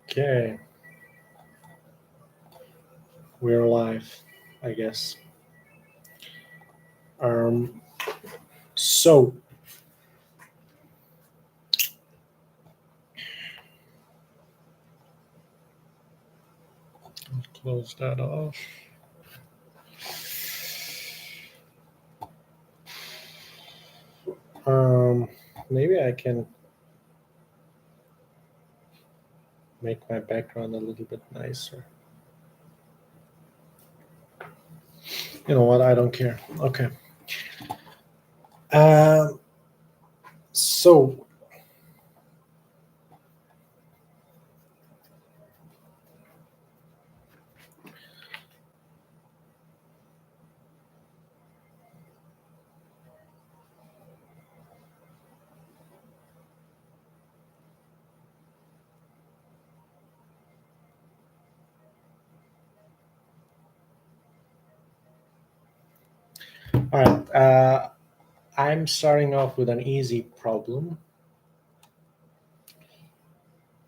Okay, we're live, I guess. Um, so close that off. Um, Maybe I can make my background a little bit nicer. You know what? I don't care. Okay. Um, so all right. I'm starting off with an easy problem.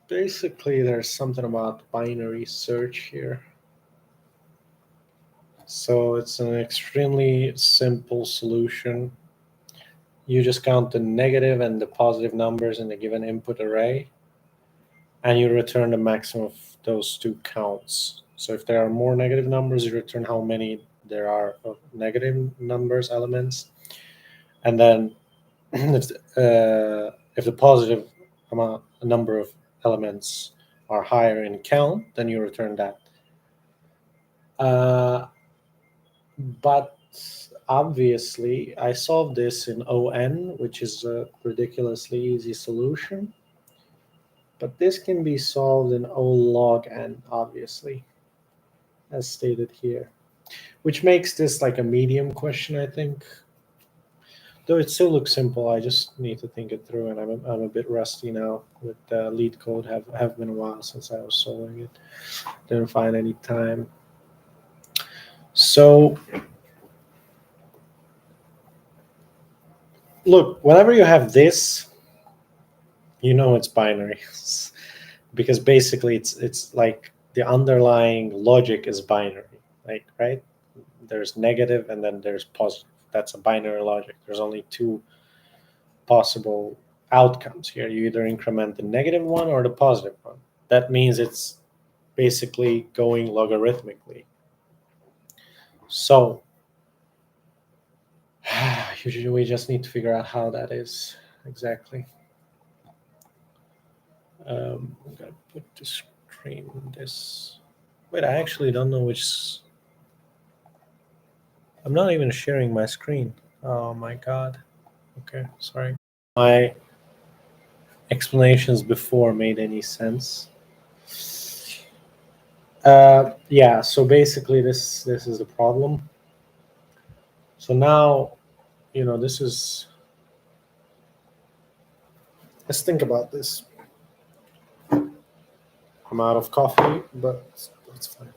Basically, there's something about binary search here. So it's an extremely simple solution. You just count the negative and the positive numbers in a given input array, and you return the maximum of those two counts. So if there are more negative numbers, you return how many there are of negative numbers elements, and then if the positive amount number of elements are higher in count, then you return that. Uh, but obviously, I solved this in ON, which is a ridiculously easy solution. But this can be solved in O log n, obviously, as stated here, which makes this like a medium question, I think. Though it still looks simple, I just need to think it through, and I'm a bit rusty now with Leetcode. Have been a while since I was solving it. Didn't find any time. So look, whenever you have this, you know it's binary, because basically it's like the underlying logic is binary, like right? There's negative and then there's positive. That's a binary logic. There's only two possible outcomes here. You either increment the negative one or the positive one. That means it's basically going logarithmically. So usually we just need to figure out how that is exactly. I'm gonna put the screen this. Wait, I actually don't know which. I'm not even sharing my screen. Oh my god. Okay, sorry. My explanations before made any sense. Yeah, so basically this is the problem. So now, this is. Let's think about this. I'm out of coffee, but it's fine.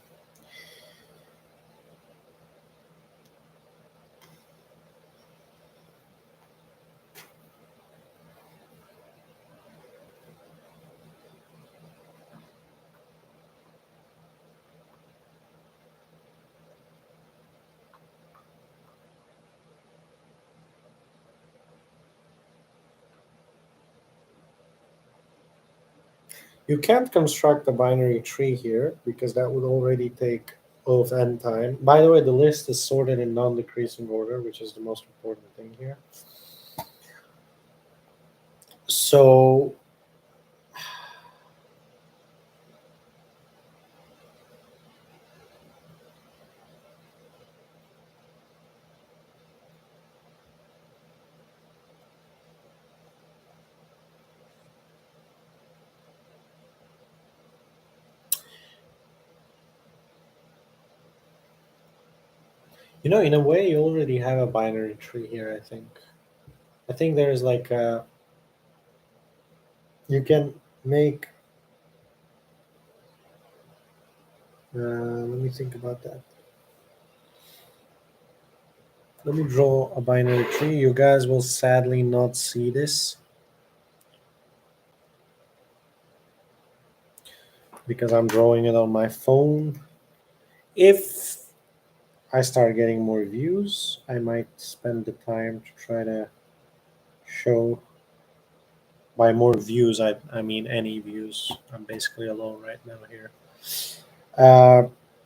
You can't construct a binary tree here because that would already take O of n time. By the way, the list is sorted in non-decreasing order, which is the most important thing here. So in a way, you already have a binary tree here. I think there's like you can make. Let me think about that. Let me draw a binary tree. You guys will sadly not see this. because I'm drawing it on my phone. If I start getting more views, I might spend the time to try to show. By more views, I mean any views. I'm basically alone right now here. Uh,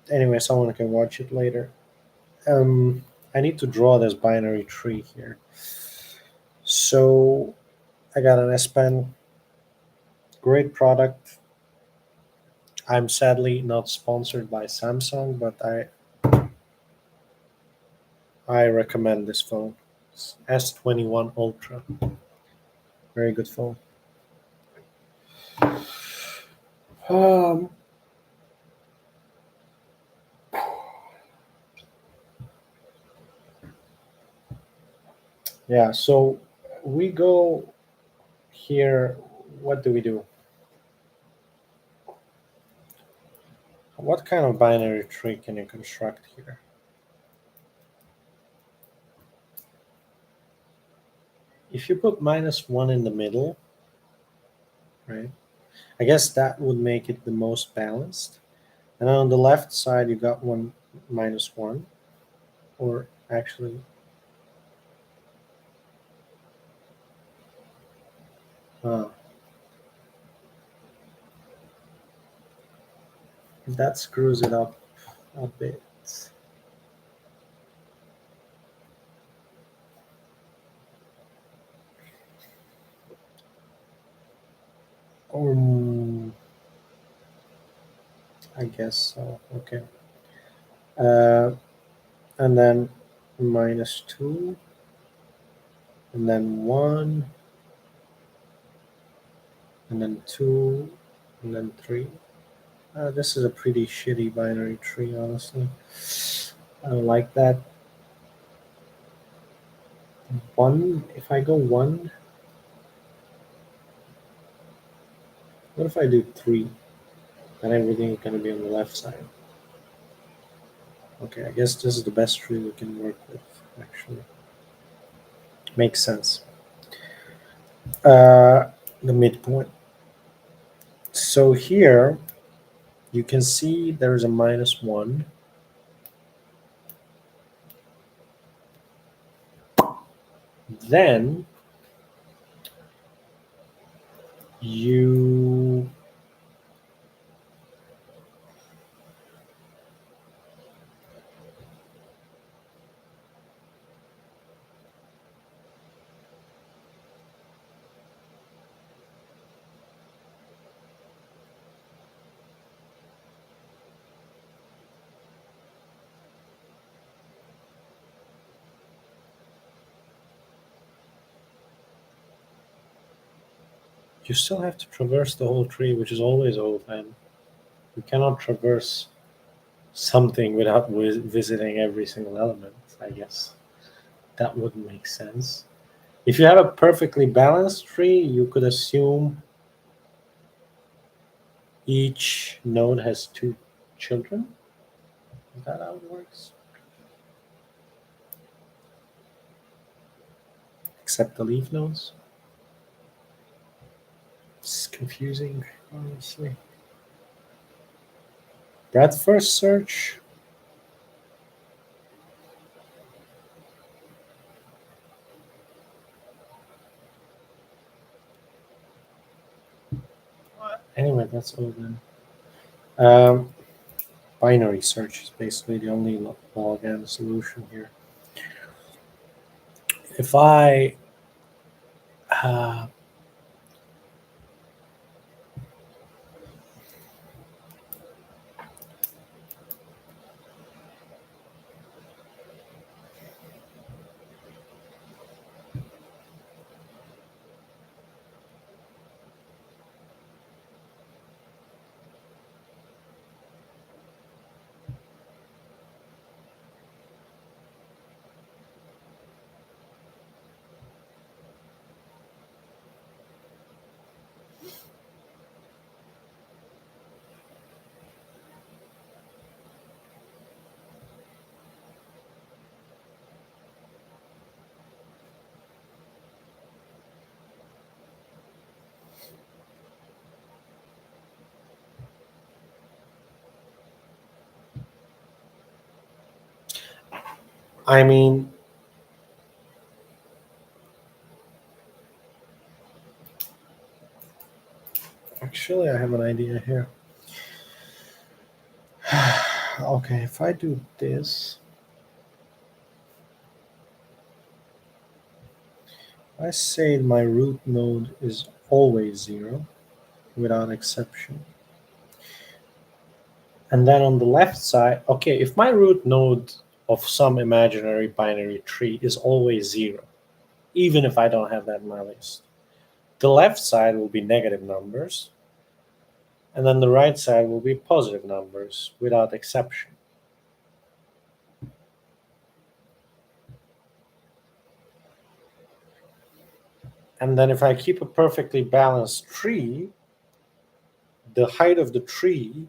anyway, someone can watch it later. I need to draw this binary tree here. So I got an S Pen, great product. I'm sadly not sponsored by Samsung, but I recommend this phone. It's S21 Ultra, very good phone. Um, yeah, so we go here. What do we do? What kind of binary tree can you construct here? If you put -1 in the middle, right? I guess that would make it the most balanced. And on the left side, you got one -1, or actually, uh, that screws it up a bit. Um, I guess so. Okay. Uh, and then -2, and then 1, and then 2, and then 3. This is a pretty shitty binary tree, honestly. I don't like that. 1, if I go 1, what if I do 3? Then everything is going to be on the left side. Okay, I guess this is the best tree we can work with, actually. Makes sense. Uh, the midpoint. So here you can see there's a -1. Then you you still have to traverse the whole tree, which is always open. You cannot traverse something without visiting every single element, I guess. That wouldn't make sense. If you have a perfectly balanced tree, you could assume each node has two children. Is that how it works? Except the leaf nodes. It's confusing, honestly. Breadth first search. Anyway, that's all then. Um, binary search is basically the only log n solution here. If I uh, I mean, actually, I have an idea here. Okay, if I do this, I say my root node is always 0 without exception. And then on the left side, okay, if my root node of some imaginary binary tree is always 0, even if I don't have that in my list, the left side will be negative numbers, and then the right side will be positive numbers without exception. And then if I keep a perfectly balanced tree, the height of the tree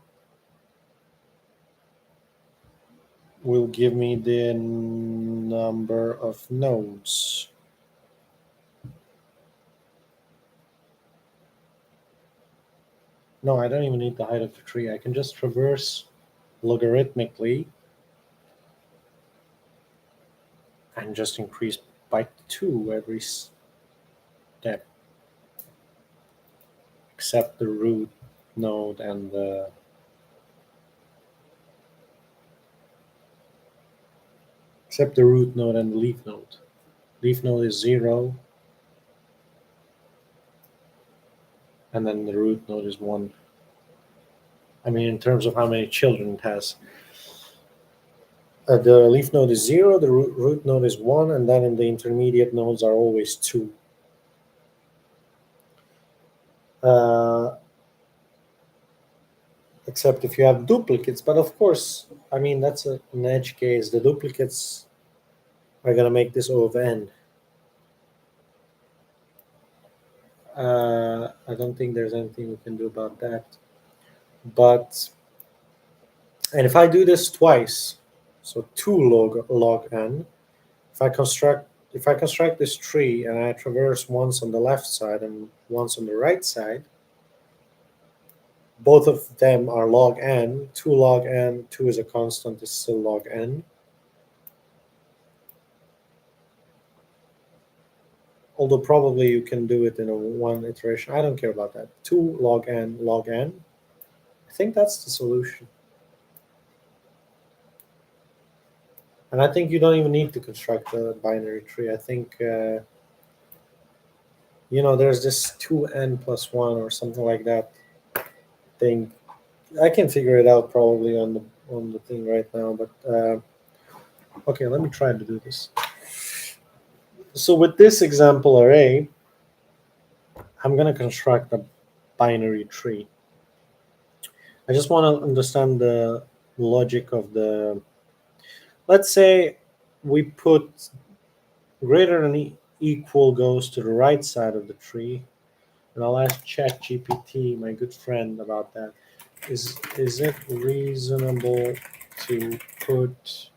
will give me the number of nodes. No, I don't even need the height of the tree. I can just traverse logarithmically and just increase by 2 every step, except the root node and the root node and the leaf node. Leaf node is 0, and then the root node is 1. I mean, in terms of how many children it has. The leaf node is 0, the root node is 1, and then in the intermediate nodes are always 2. Except if you have duplicates, but of course, I mean, that's an edge case. The duplicates are going to make this O of n. I don't think there's anything we can do about that. But, and if I do this twice, so 2 log n, if I construct this tree and I traverse once on the left side and once on the right side, both of them are log n. 2 log n, 2 is a constant, is still log n. Although probably you can do it in a one iteration. I don't care about that. 2 log n log n. I think that's the solution. And I think you don't even need to construct a binary tree. I think, there's this 2n plus 1 or something like that thing. I can figure it out probably on the thing right now. But okay, let me try to do this. So with this example array, I'm going to construct a binary tree. I just want to understand the logic of the. Let's say we put greater than equal goes to the right side of the tree, and I'll ask ChatGPT, my good friend, about that. Is it reasonable to put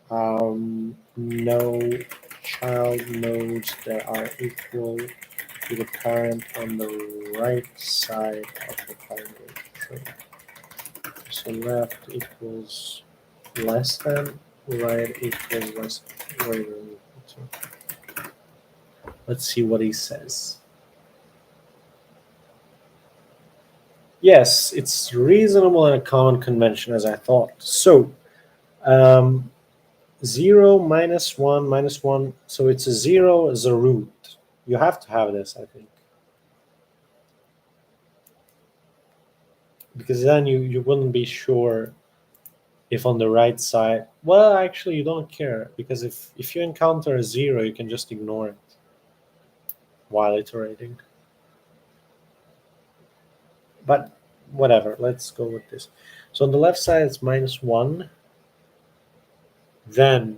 no child nodes that are equal to the parent on the right side of the binary tree? So left equals less than, right equals less, greater than equal to. Let's see what he says. Yes, it's reasonable and a common convention as I thought. So 0 minus 1 minus 1. So it's a 0 as a root. You have to have this, I think. Because then you wouldn't be sure if on the right side. Well, actually, you don't care. Because if you encounter a 0, you can just ignore it while iterating. But whatever, let's go with this. So on the left side, it's minus 1. Then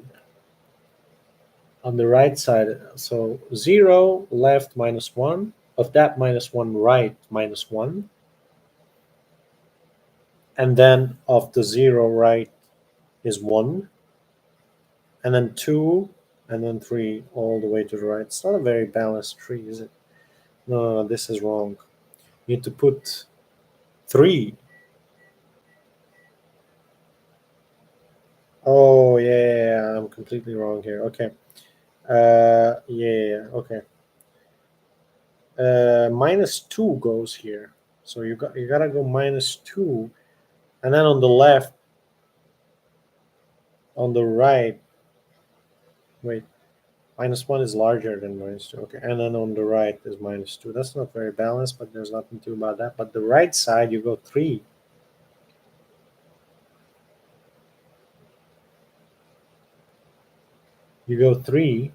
on the right side, so 0 left minus 1. Of that minus 1 right minus 1. And then of the 0 right is 1. And then 2, and then 3 all the way to the right. It's not a very balanced tree, is it? No, this is wrong. You need to put 3. Oh, yeah, I'm completely wrong here. Okay. Yeah. Okay. -2 goes here. So you gotta go -2, and then on the left, on the right. Wait, -1 is larger than -2. Okay, and then on the right is -2. That's not very balanced, but there's nothing to do about that. But the right side, you go 3. You go 3.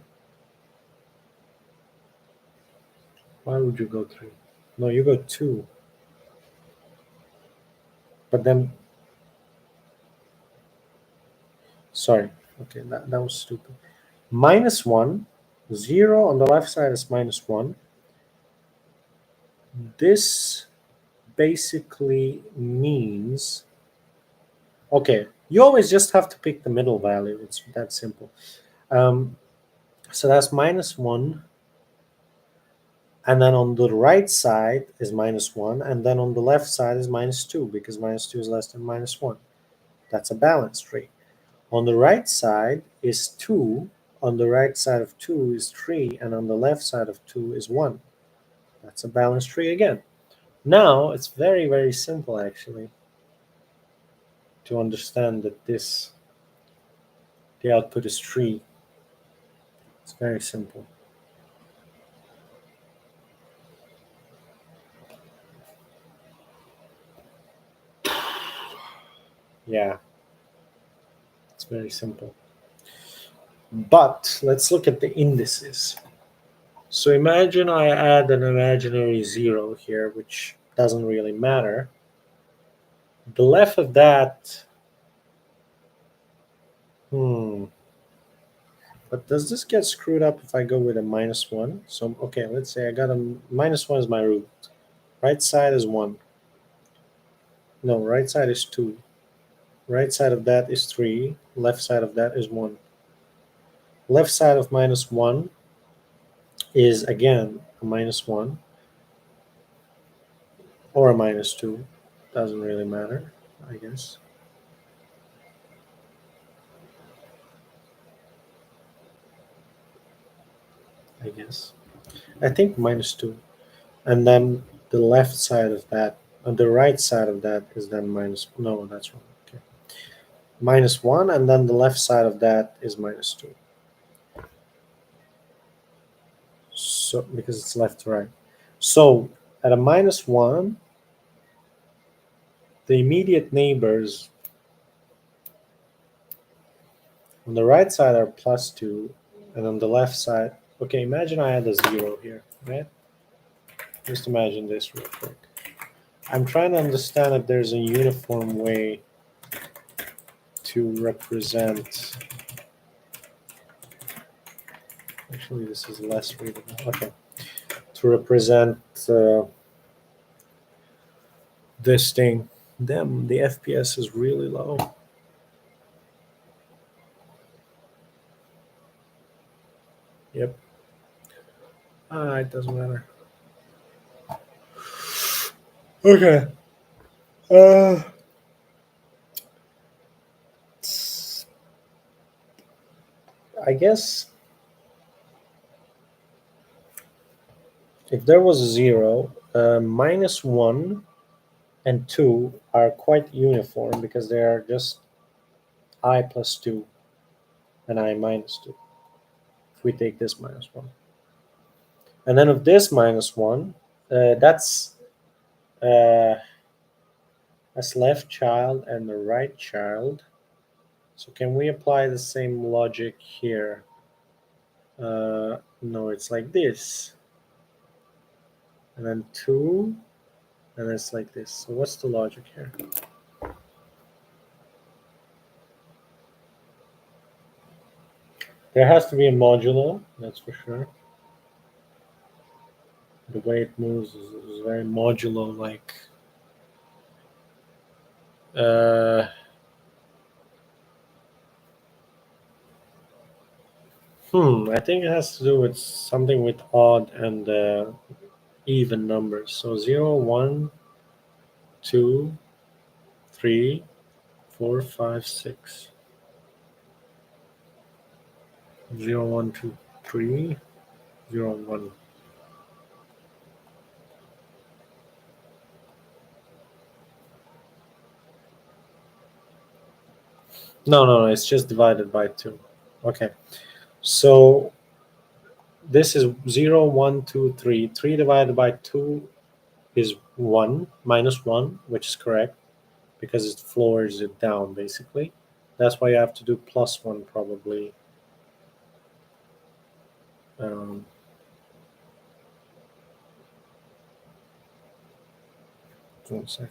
Why would you go 3? No, you go 2. But then, sorry. Okay, that was stupid. -1, 0 on the left side is -1. This basically means, okay, you always just have to pick the middle value. It's that simple. Um, so that's -1, and then on the right side is -1, and then on the left side is -2 because -2 is less than -1. That's a balanced tree. On the right side is 2, on the right side of 2 is 3, and on the left side of 2 is 1. That's a balanced tree again. Now it's very, very simple actually to understand that the output is 3. It's very simple. Yeah, it's very simple. But let's look at the indices. So imagine I add an imaginary 0 here, which doesn't really matter. The left of that, but does this get screwed up if I go with a -1? So, okay, let's say I got a -1 is my root. Right side is 1. No, right side is 2. Right side of that is 3. Left side of that is 1. Left side of -1 is again a -1 or a -2. Doesn't really matter, I guess. I think -2. And then the left side of that, on the right side of that is then minus. No, that's wrong. Okay, -1, and then the left side of that is -2. So because it's left to right. So at a -1, the immediate neighbors on the right side are +2, and on the left side. Okay, imagine I had a 0 here, right? Just imagine this real quick. I'm trying to understand if there's a uniform way to represent. Actually, this is less readable. Okay. To represent this thing. Damn, the FPS is really low. Yep. It doesn't matter. Okay. Uh, I guess if there was a 0, -1 and 2 are quite uniform because they are just I plus 2 and I minus 2. If we take this -1. And then of this -1, uh, that's left child and the right child. So can we apply the same logic here? No, it's like this. And then 2, and it's like this. So what's the logic here? There has to be a modulo, that's for sure. The way it moves is very modulo-like. I think it has to do with something with odd and even numbers. So 0, 1, 2, 3, 4, 5, 6. 0, 1, 2, 3, 0, 1. No, it's just divided by 2. Okay, so this is 0, 1, 2, 3. 3 divided by 2 is 1, minus 1, which is correct because it floors it down basically. That's why you have to do plus 1 probably. Um, one sec.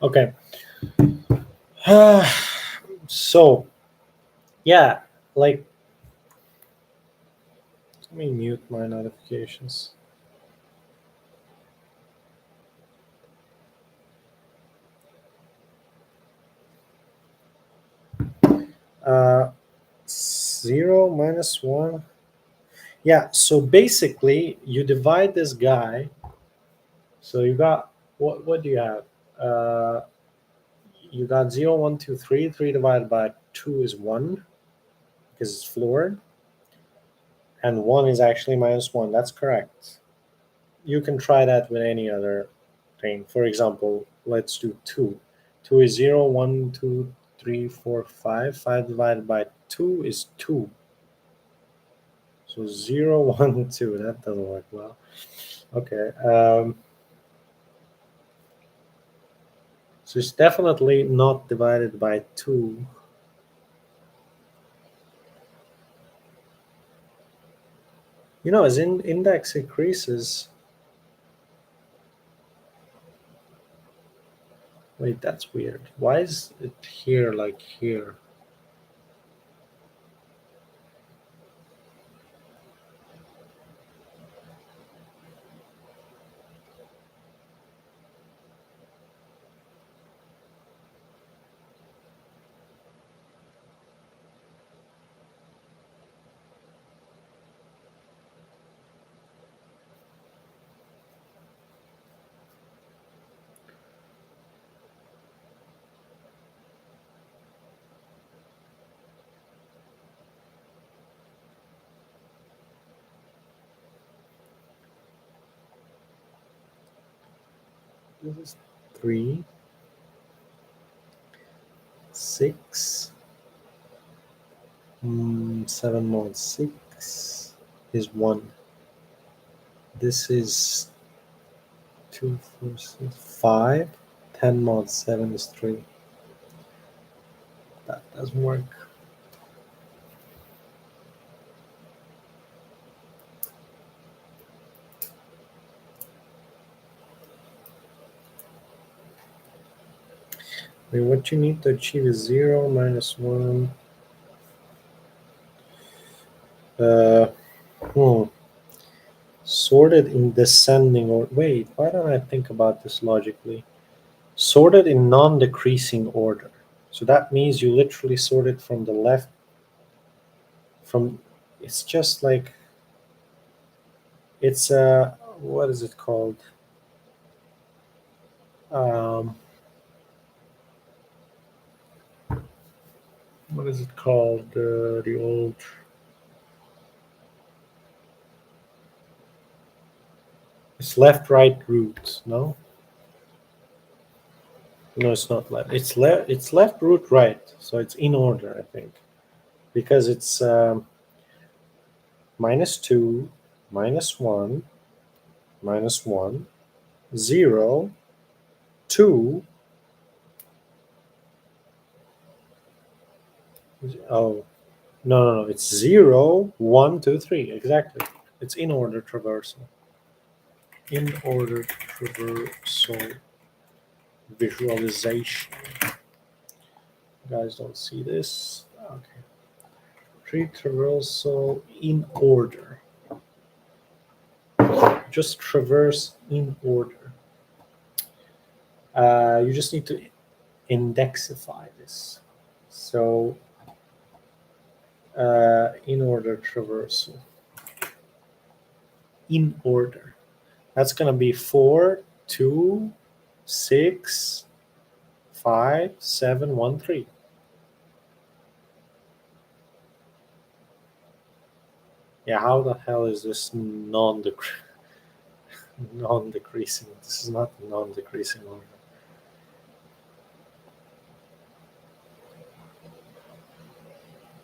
Okay. So, yeah, like, let me mute my notifications. Uh, 0 minus 1. Yeah, so basically, you divide this guy. So you got, what do you have? Uh, you got 0, 1, 2, 3. 3 divided by 2 is 1 because it's floored. And 1 is actually minus 1. That's correct. You can try that with any other thing. For example, let's do 2. 2 is 0, 1, 2, 3, 4, 5. 5 divided by 2 is 2. So 0, 1, 2. That doesn't work well. Okay. So it's definitely not divided by 2. As index increases. Wait, that's weird. Why is it here like here? This is 3, 6, 7 mod 6 is 1. This is 2, 4, 6, 5. 10 mod 7 is 3. That Doesn't work. I mean, what you need to achieve is 0 minus 1. Uh, hmm. Sorted in descending order. Wait, why don't I think about this logically? Sorted in non-decreasing order. So that means you literally sort it from the left. From it's just like it's what is it called? Um, what is it called? The old. It's left-right root. No, no, it's not left. It's left. It's left root right. So it's in order, I think, because it's -2, -1, -1, 0, 2. Oh, no. It's 0, 1, 2, 3. Exactly. It's in order traversal. In order traversal visualization. You guys don't see this. Okay. Tree traversal in order. Just traverse in order. You just need to indexify this. So, in order traversal. In order. That's going to be 4, 2, 6, 5, 7, 1, 3. Yeah, how the hell is this non-decreasing? This is not non-decreasing order.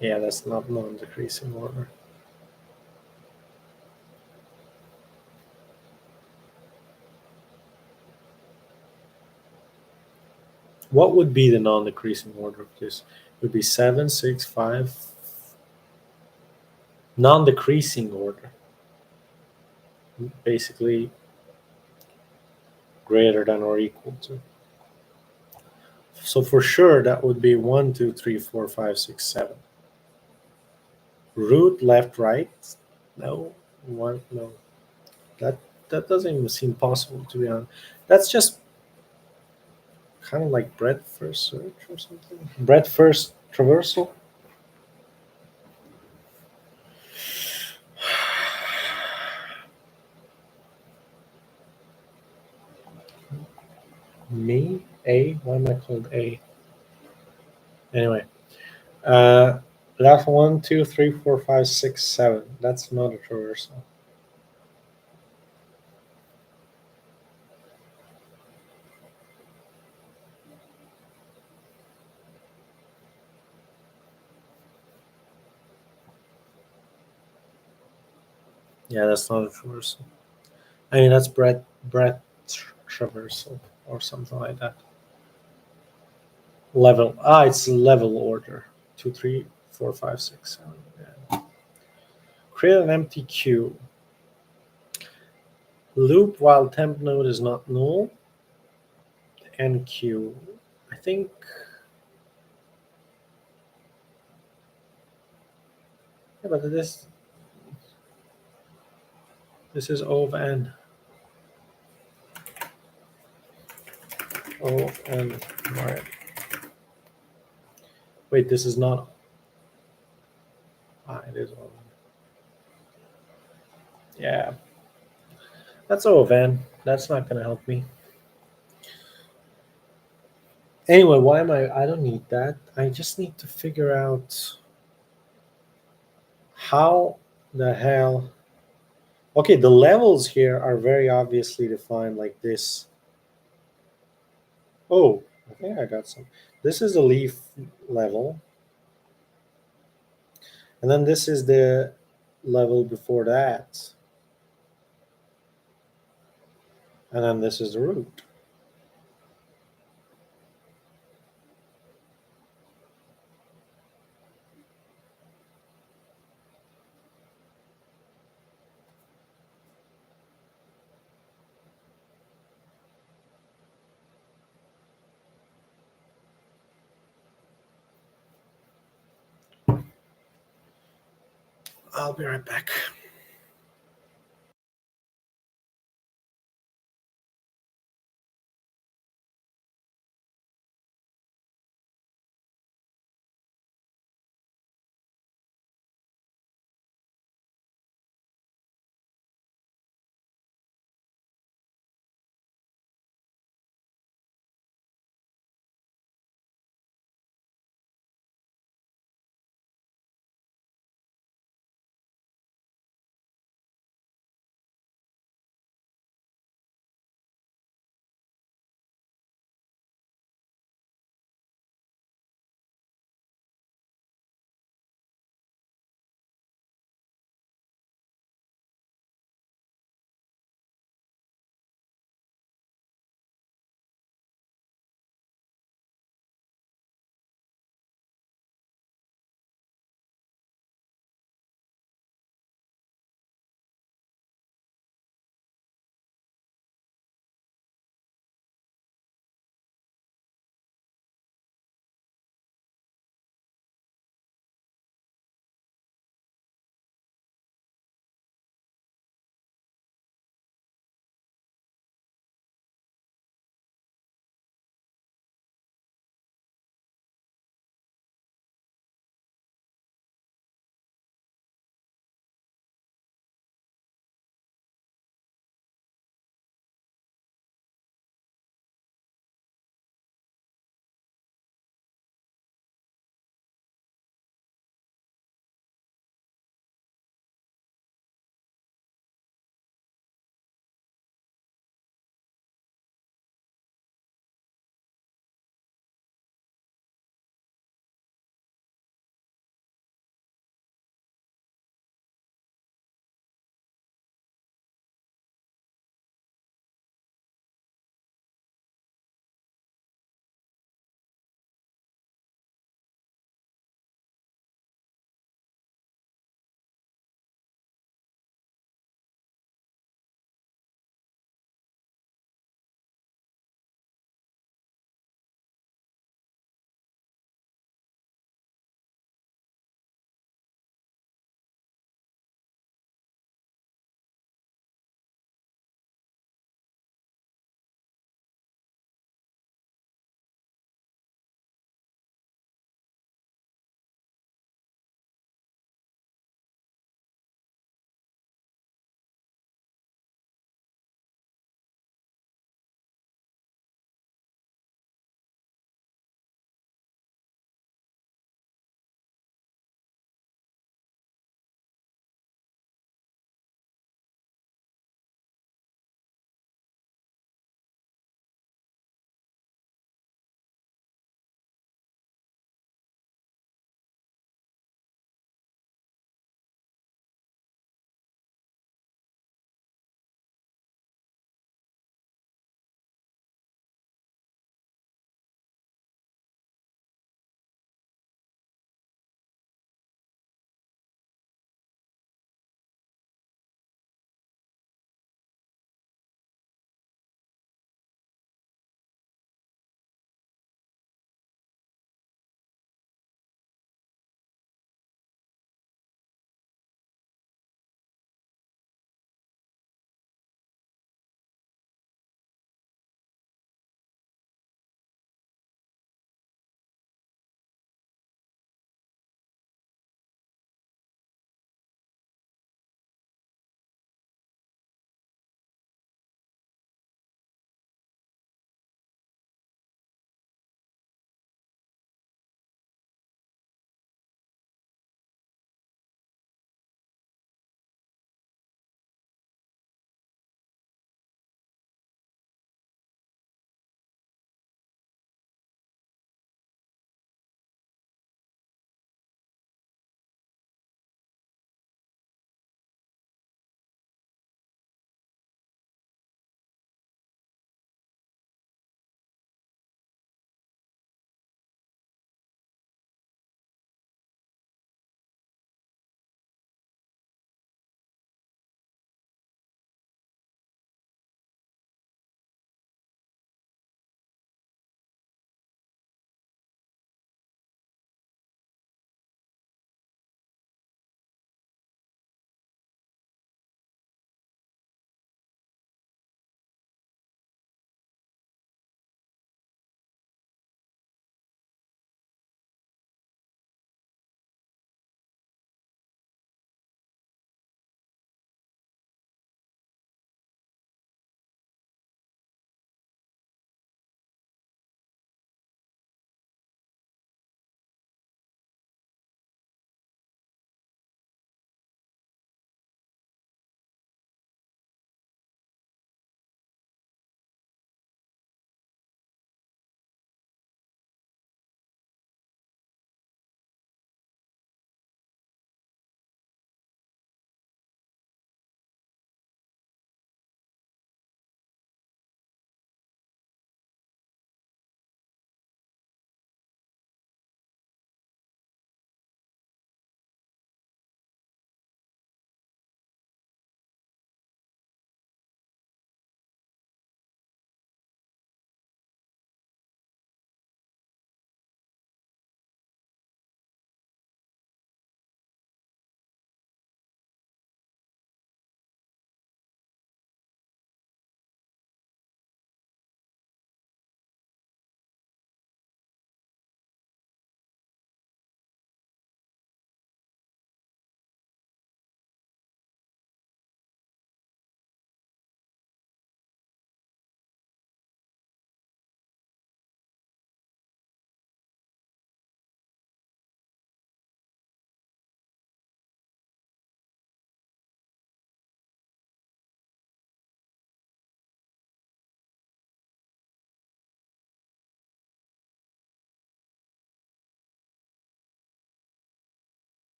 Yeah, that's not non-decreasing order. What would be the non-decreasing order of this? It would be 7, 6, 5. Non-decreasing order. Basically greater than or equal to. So for sure that would be 1, 2, 3, 4, 5, 6, 7. Root left, right. No, one, no. That that doesn't even seem possible, to be honest. That's just kind of like breadth first search or something. Breadth first traversal. Me A. Why am I called A? Anyway, uh, that's 1, 2, 3, 4, 5, 6, 7. That's not a traversal. Yeah, that's not a traversal. I mean, that's breadth traversal or something like that. Level. It's level order. 2, 3, 4, 5, 6, 7. Yeah. Create an empty queue. Loop while temp node is not null. NQ. I think. Yeah, but this is O of n. O of n. Right. Wait, this is not. It is O of n. Yeah. That's O of n. That's not going to help me. Anyway, why am I don't need that. I just need to figure out how the hell. Okay, the levels here are very obviously defined like this. Oh, I think I got some. This is the leaf level. And then this is the level before that. And then this is the root. I'll be right back.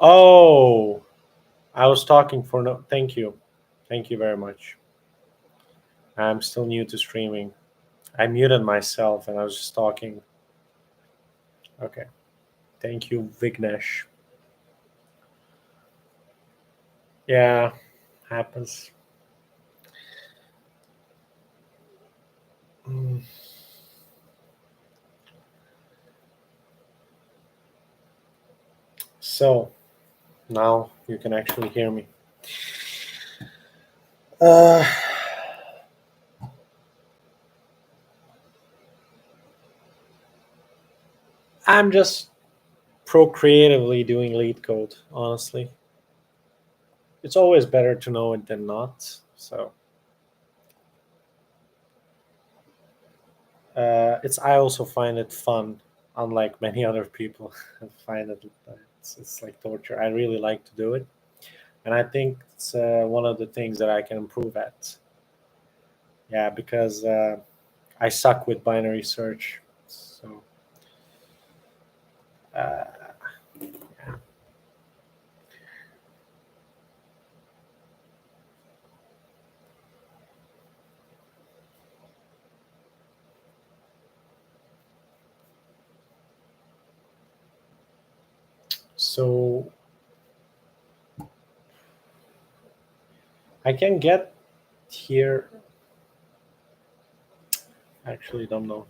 Oh, I was talking for no. Thank you. Thank you very much. I'm still new to streaming. I muted myself and I was just talking. Okay. Thank you, Vignesh. Yeah, happens. Mm. So now you can actually hear me. Uh, I'm just procreatively doing lead code, honestly. It's always better to know it than not. So I also find it fun, unlike many other people find it. It's like torture. I really like to do it, and I think it's one of the things that I can improve at. Yeah, because I suck with binary search. So uh, so I can get here. Actually, don't know.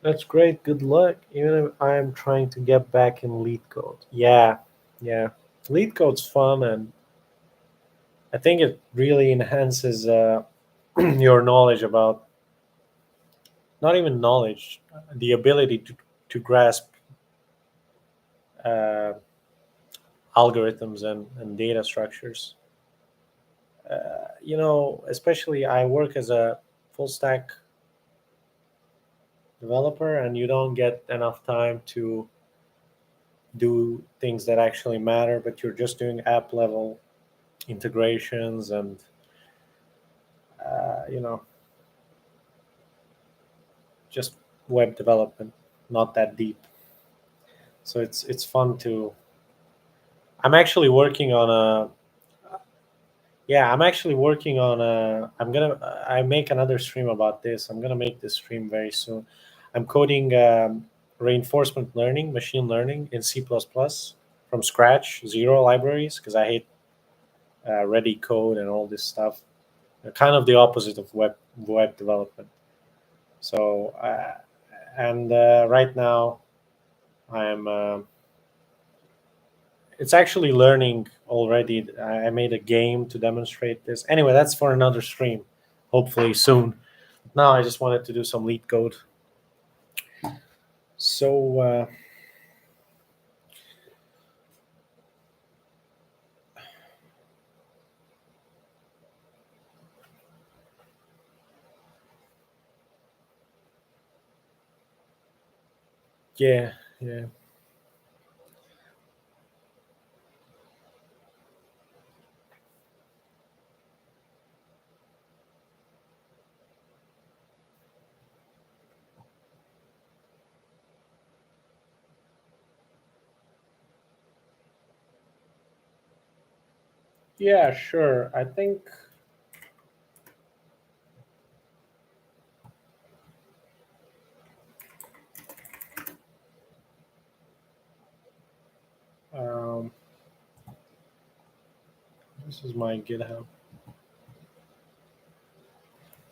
That's great. Good luck. Even if I'm trying to get back in Leetcode. Yeah, yeah. Leetcode's fun, and I think it really enhances your knowledge about not even knowledge, the ability to grasp uh, algorithms and data structures. Especially I work as a full stack developer, and you don't get enough time to do things that actually matter, but you're just doing app level integrations and uh, you know just web development, not that deep. So it's fun to. I'm actually working on a. Yeah, I'm actually working on a. I make another stream about this. I'm gonna make this stream very soon. I'm coding reinforcement learning, machine learning in C++ from scratch, zero libraries, because I hate ready code and all this stuff. Kind of the opposite of web development. So, and right now I'm. It's actually learning already. I made a game to demonstrate this. Anyway, that's for another stream, hopefully soon. Now I just wanted to do some lead code. So yeah, yeah, yeah. Sure. I think um, this is my GitHub.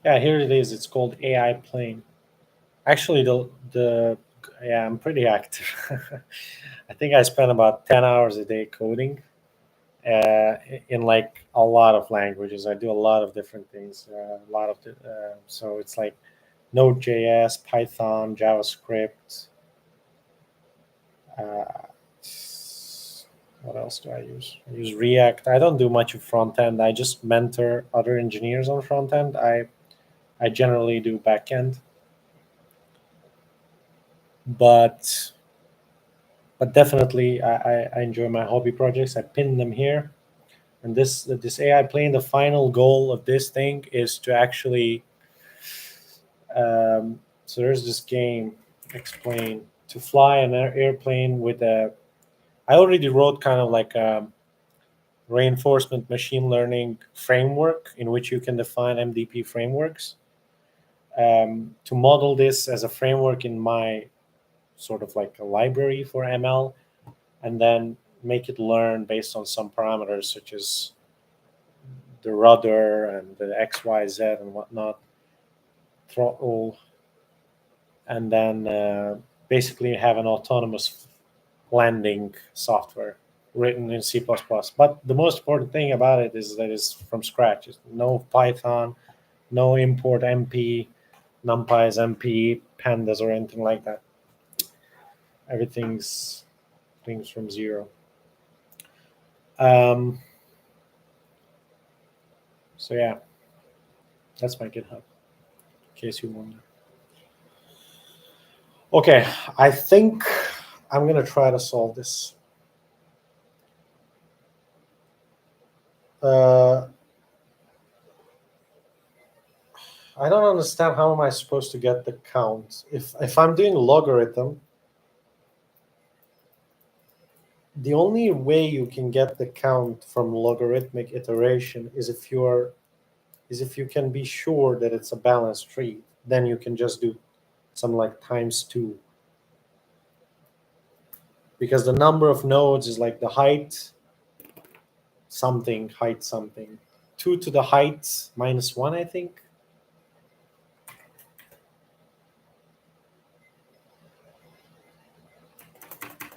Yeah, here it is. It's called AI Plane. Actually, the yeah, I'm pretty active. I think I spend about 10 hours a day coding in like a lot of languages. I do a lot of different things. A lot of so it's like Node.js, Python, JavaScript. Uh, what else do I use? I use React. I don't do much of front end. I just mentor other engineers on front end. I generally do back end, but But definitely, I enjoy my hobby projects. I pin them here, and this AI plane. The final goal of this thing is to actually. So there's this game. Explain to fly an airplane with a. I already wrote kind of like a reinforcement machine learning framework in which you can define MDP frameworks. To model this as a framework in my sort of like a library for ML, and then make it learn based on some parameters such as the rudder and the XYZ and whatnot, throttle, and then basically have an autonomous landing software written in C++. But the most important thing about it is that it's from scratch. It's no Python, no import MP, NumPy's MP, pandas, or anything like that. Everything's things from zero. Um, so yeah, that's my GitHub, in case you wonder. Okay, I think I'm gonna try to solve this. Uh, I don't understand how am I supposed to get the count. If I'm doing logarithm, the only way you can get the count from logarithmic iteration is if you can be sure that it's a balanced tree. Then you can just do some like times two, because the number of nodes is like the height something height something, two to the height minus one, I think.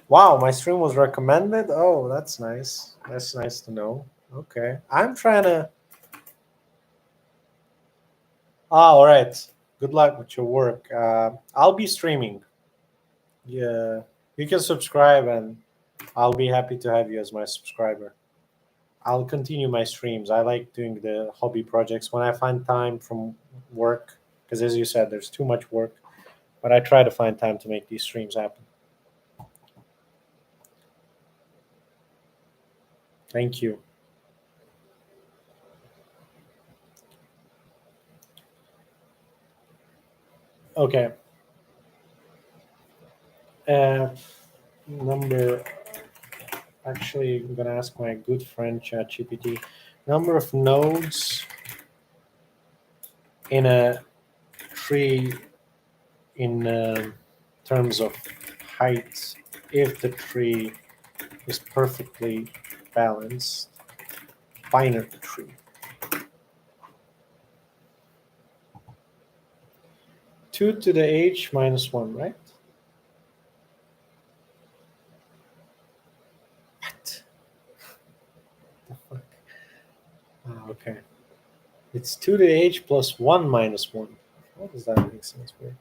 Wow, my stream was recommended. Oh, that's nice. That's nice to know. Okay, I'm trying to. Ah, all right. Good luck with your work. I'll be streaming. Yeah, you can subscribe, and I'll be happy to have you as my subscriber. I'll continue my streams. I like doing the hobby projects when I find time from work, because as you said, there's too much work. But I try to find time to make these streams happen. Thank you. Okay. Uh, number. Actually, I'm gonna ask my good friend ChatGPT. Number of nodes in a tree in terms of height if the tree is perfectly balanced. Binary tree. 2 to the h minus 1, right? What? The fuck? Ah, okay. It's 2 to the h plus 1 minus 1. How does that make sense? Wait.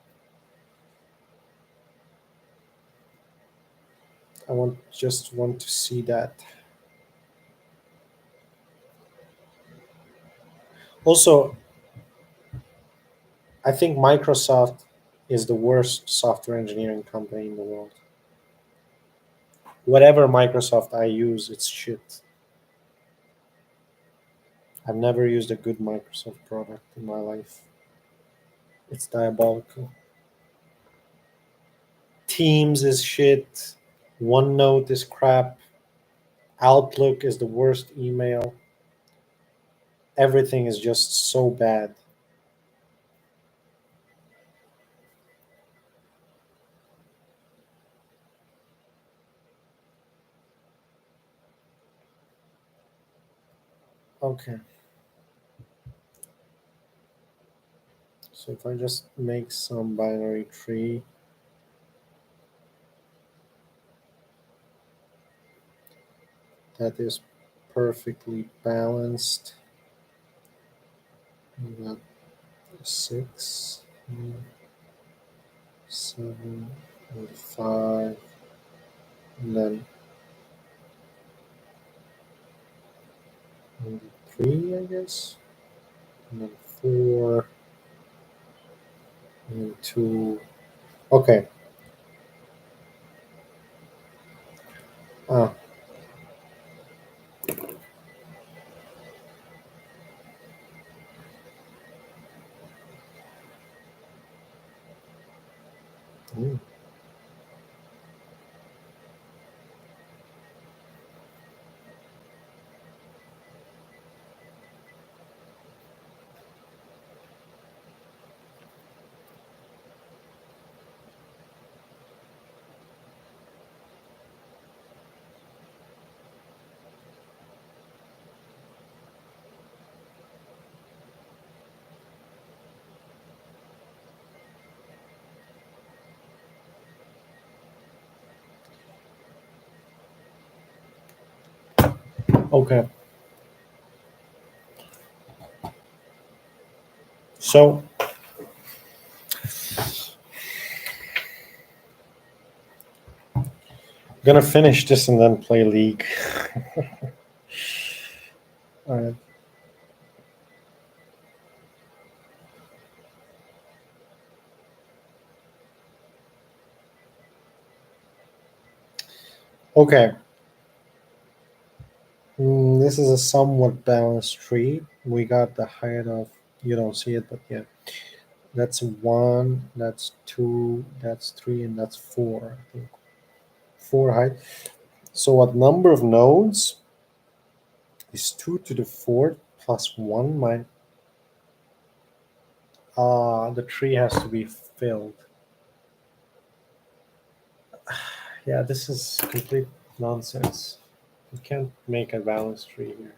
Just want to see that. Also, I think Microsoft is the worst software engineering company in the world. Whatever Microsoft I use, it's shit. I've never used a good Microsoft product in my life. It's diabolical. Teams is shit. OneNote is crap. Outlook is the worst email. Everything is just so bad. Okay. So if I just make some binary tree, that is perfectly balanced. We got 6, 7, and 5, and then maybe 3, I guess, and then 4, and then 2. Okay, Ah. Mm. Okay. So I'm gonna finish this and then play League. All right. Okay. This is a somewhat balanced tree. We got the height of, you don't see it, but yeah. That's one, that's two, that's three, and that's four. I think four height. So what number of nodes is 2 to the fourth plus 1 minus. The tree has to be filled. Yeah, this is complete nonsense. You can't make a balanced tree here.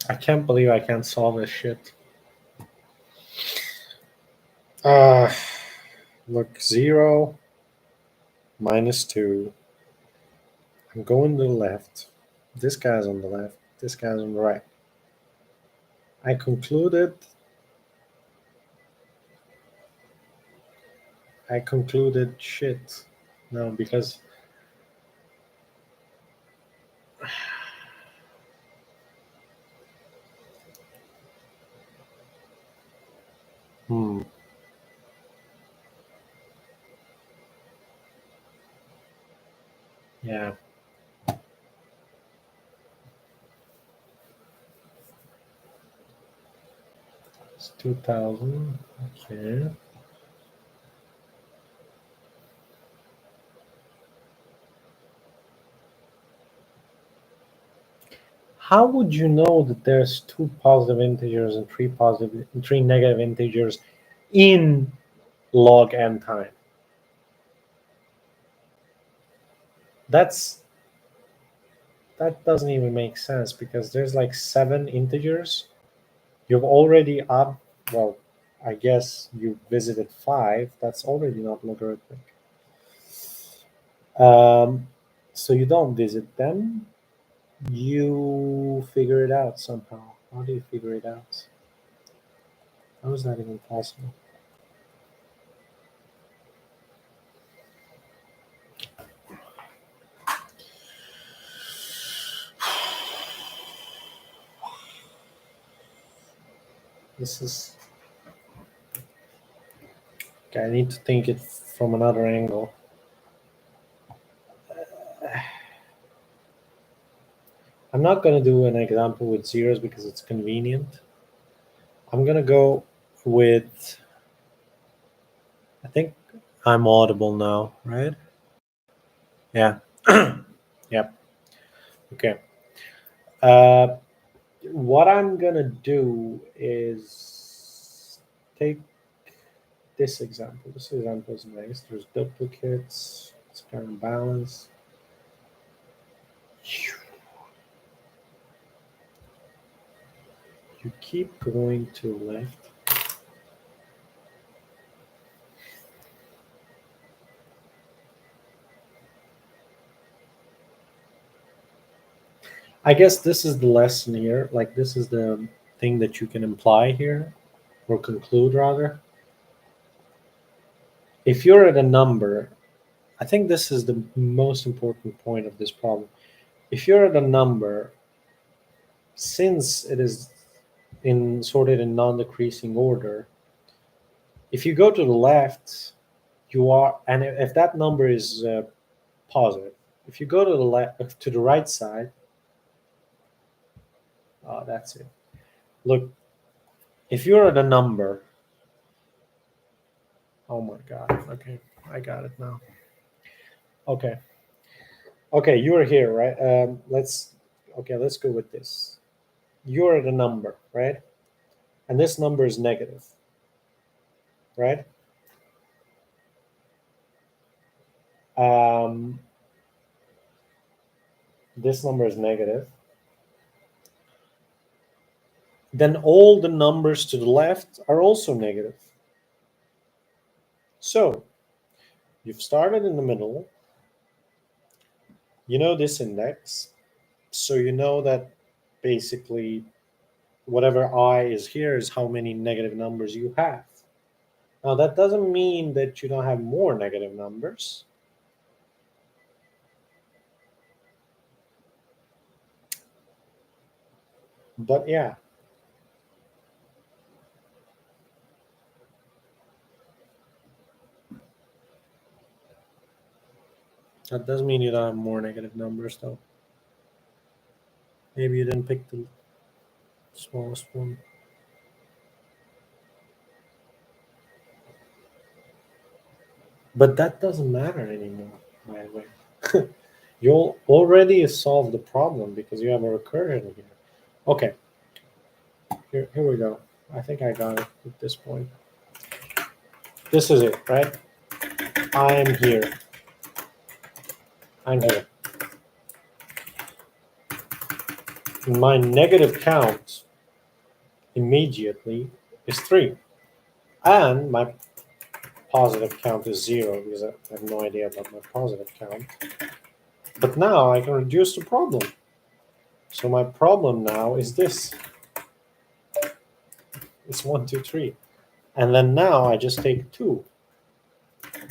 I can't believe I can't solve this shit. Uh, Look, 0 minus 2. I'm going to the left. This guy's on the left. This guy's on the right. I concluded. I concluded shit. No, because hmm, yeah, it's 2000. Okay. How would you know that there's two positive integers and three negative integers in log n time? That's that doesn't even make sense because there's like 7 integers. You've already up. Well, I guess you visited 5. That's already not logarithmic. Um, so you don't visit them. You figure it out somehow. How do you figure it out? How is that even possible? This is. Okay, I need to think it from another angle. I'm not going to do an example with zeros because it's convenient. I'm going to go with. I think I'm audible now, right? Yeah. Yep. Okay. Uh, what I'm going to do is take this example. This example is nice. There's duplicates. It's kind of balanced. You keep going to left. I guess this is the lesson here. Like this is the thing that you can imply here, or conclude rather. If you're at a number, I think this is the most important point of this problem. If you're at a number, since it is in sorted in non-decreasing order, if you go to the left, you are, and if that number is positive, if you go to the left to the right side, that's it. Look, if you're at a number, oh my god, okay, I got it now. Okay, okay, you're here, right? Let's go with this. You're at a number, right? And this number is negative, right? Um, this number is negative. Then all the numbers to the left are also negative. So you've started in the middle. You know this index. So you know that basically whatever I is here is how many negative numbers you have. Now that doesn't mean that you don't have more negative numbers. But yeah, that doesn't mean you don't have more negative numbers though. Maybe you didn't pick the smallest one. But that doesn't matter anymore, by the way. You'll already solve the problem because you have a recursion here. Okay, here we go. I think I got it at this point. This is it, right? I am here. I'm here. My negative count immediately is 3. And my positive count is 0 because I have no idea about my positive count. But now I can reduce the problem. So my problem now is this. It's 1, 2, 3. And then now I just take 2.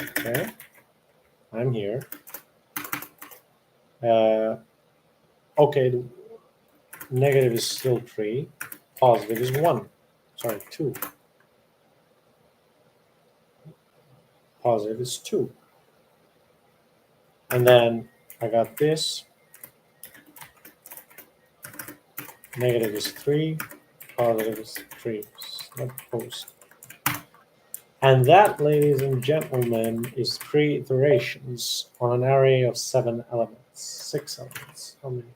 Okay. I'm here. Okay, negative is still 3. Positive is 1. Sorry, 2. Positive is 2. And then I got this. Negative is 3. Positive is 3. Not post. And that, ladies and gentlemen, is 3 iterations on an array of 7 elements. 6 elements. How many?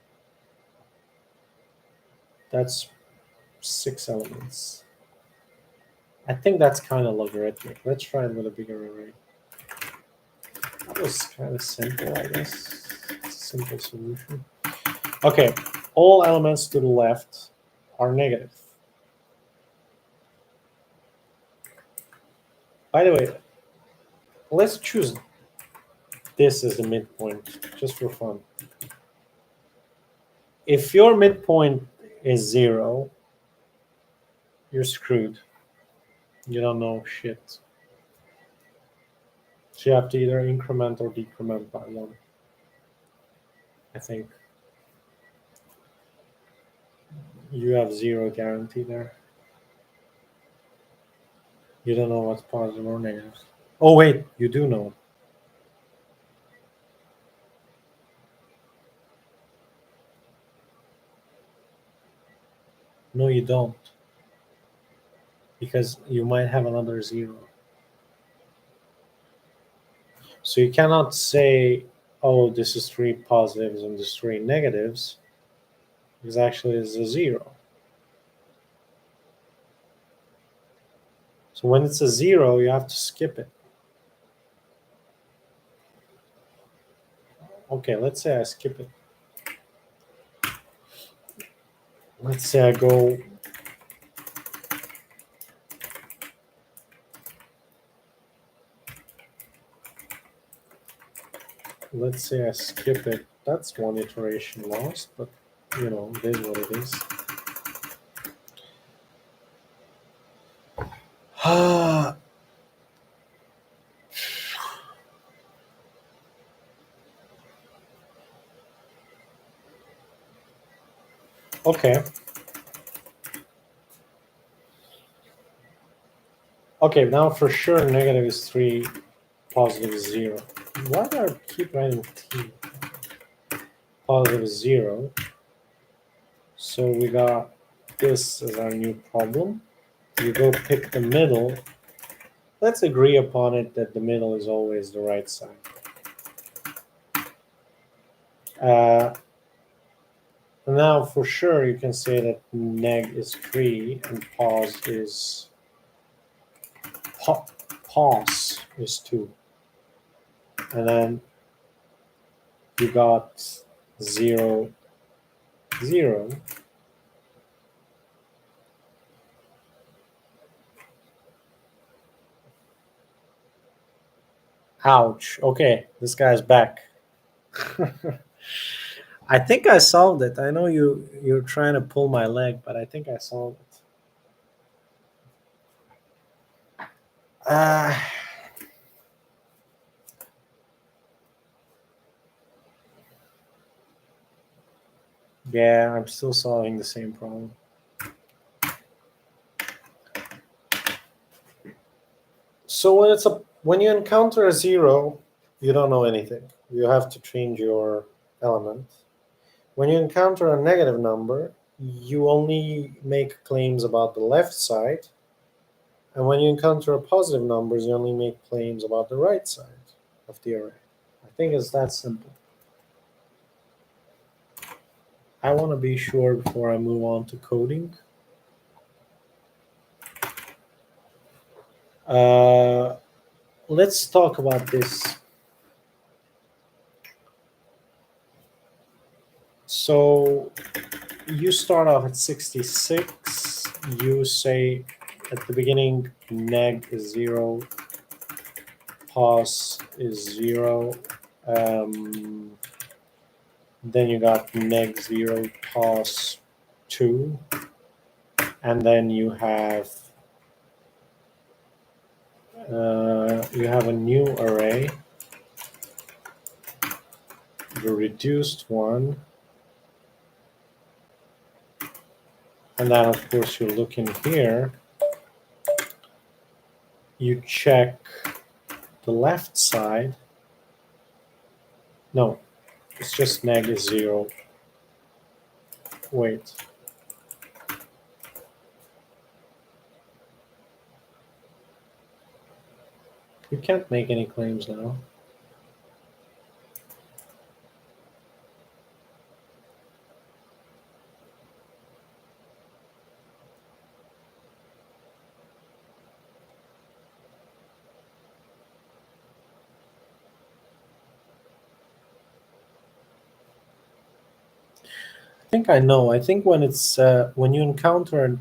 That's 6 elements. I think that's kind of logarithmic. Let's try it with a bigger array. That was kind of simple, I guess. It's a simple solution. Okay, all elements to the left are negative. By the way, let's choose this as the midpoint, just for fun. If your midpoint is 0, you're screwed. You don't know shit. So you have to either increment or decrement by 1. I think. You have 0 guarantee there. You don't know what's positive or negative. Oh wait, you do know. No, you don't. Because you might have another 0. So you cannot say, oh, this is 3 positives and this 3 negatives, because actually it's a 0. So when it's a 0, you have to skip it. Okay, let's say I skip it. Let's say I go let's say I skip it. That's 1 iteration lost, but you know, it is what it is. Okay. Okay, now for sure negative is 3, positive is 0. Why do I keep writing t? Positive is 0. So we got this as our new problem. You go pick the middle. Let's agree upon it that the middle is always the right side. Now for sure you can say that neg is 3 and pos is 2. And then you got 0, 0. Ouch. Okay, this guy's back. I think I solved it. I know you're trying to pull my leg, but I think I solved it. Uh, yeah, I'm still solving the same problem. So when you encounter a 0, you don't know anything. You have to change your element. When you encounter a negative number, you only make claims about the left side. And when you encounter a positive numbers, you only make claims about the right side of the array. I think it's that simple. I want to be sure before I move on to coding. Let's talk about this. So you start off at 66. You say at the beginning neg is 0, pos is 0. Then you got neg 0, pos 2. And then you have a new array, the reduced one. And then, of course, you look in here, you check the left side. No, it's just neg is 0. Wait. You can't make any claims now. I think I know. I think when it's when you encounter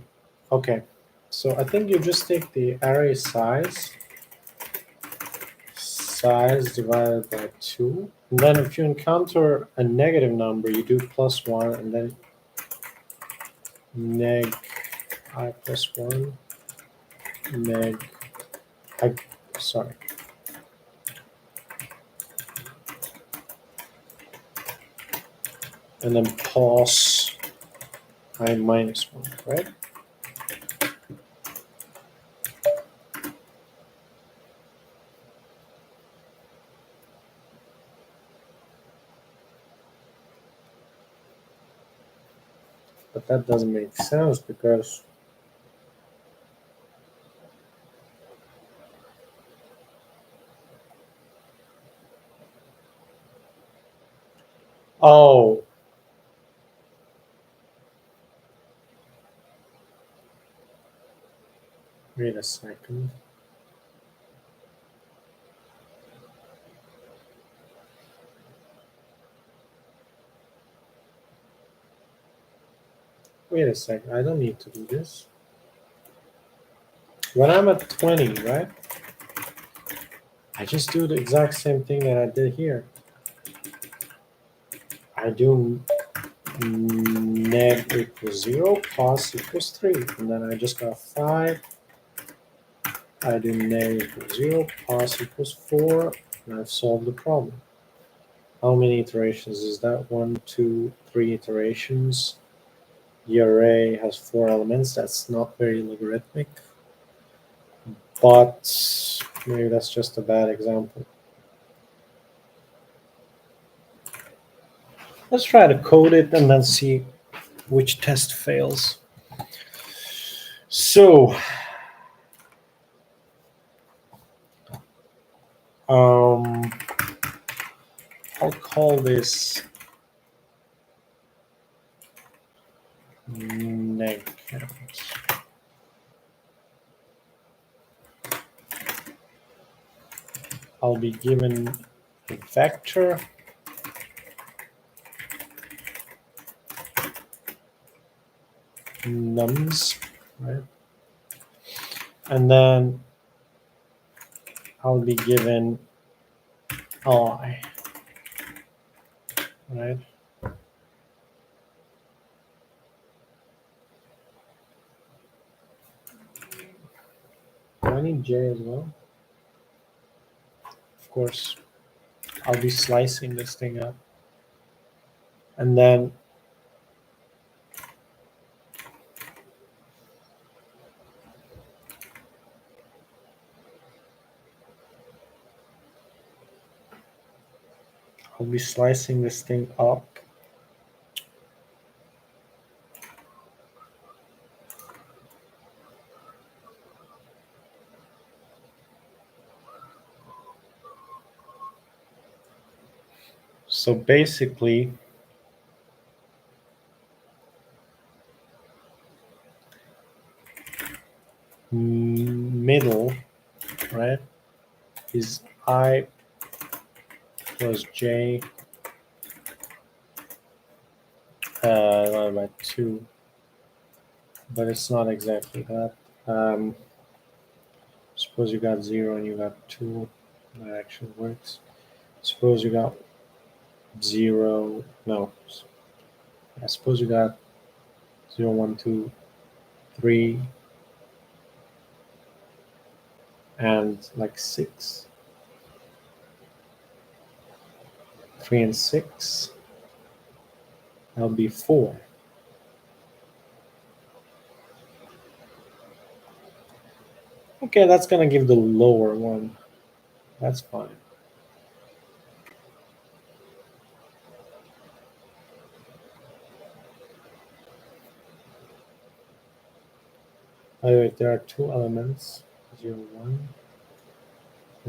okay, so I think you just take the array size divided by 2, and then if you encounter a negative number, you do +1, and then neg I plus 1 neg I sorry. And then pos I minus 1, right? But that doesn't make sense because oh, wait a second. Wait a second. I don't need to do this. When I'm at 20, right? I just do the exact same thing that I did here. I do neg equals 0, pos equals 3, and then I just got 5. I do neg equals 0, pos equals 4, and I've solved the problem. How many iterations is that? 1, 2, 3 iterations. The array has 4 elements. That's not very logarithmic. but maybe that's just a bad example. Let's try to code it and then see which test fails. So, I'll call this neg count. I'll be given a vector nums, right? And then I'll be given I, right? Do I need j as well? Of course, I'll be slicing this thing up. And then I'll be slicing this thing up. So basically, middle, right, is I plus j divided by 2, but it's not exactly that. Suppose you got 0 and you got 2, that actually works. Suppose you got 0, no, I suppose you got 0, 1, 2, 3, and like 6. 3 and 6, that'll be 4. Okay, that's gonna give the lower one. That's fine. By the way, there are 2 elements, 0, 1,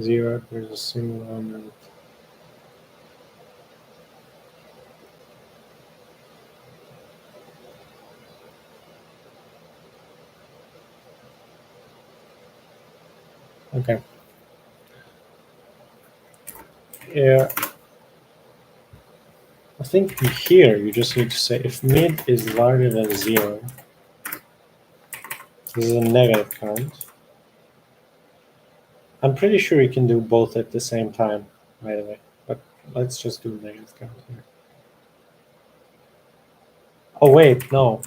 0, there's a single element. Okay. Yeah. I think here you just need to say if mid is larger than 0, this is a negative count. I'm pretty sure you can do both at the same time, by the way, but let's just do negative count here. Oh wait, no.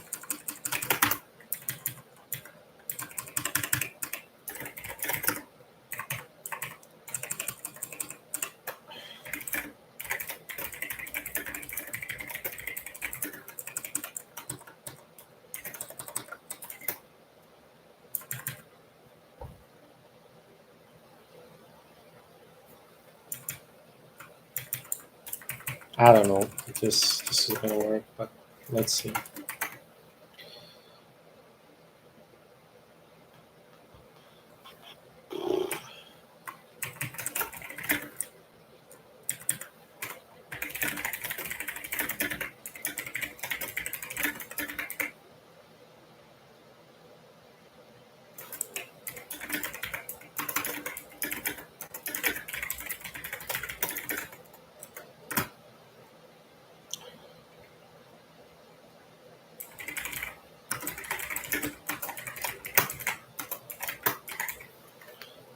I don't know if this is gonna work, but let's see.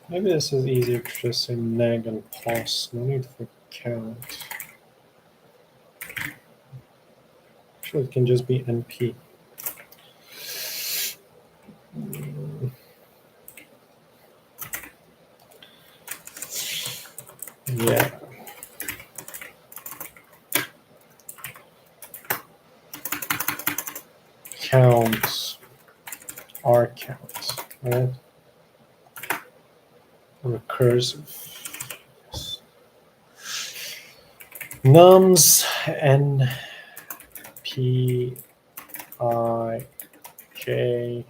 Maybe this is easier to just say neg and pos. No need for count. Actually, it can just be np. Yeah. Counts are counts, right? recursive nums n p I j.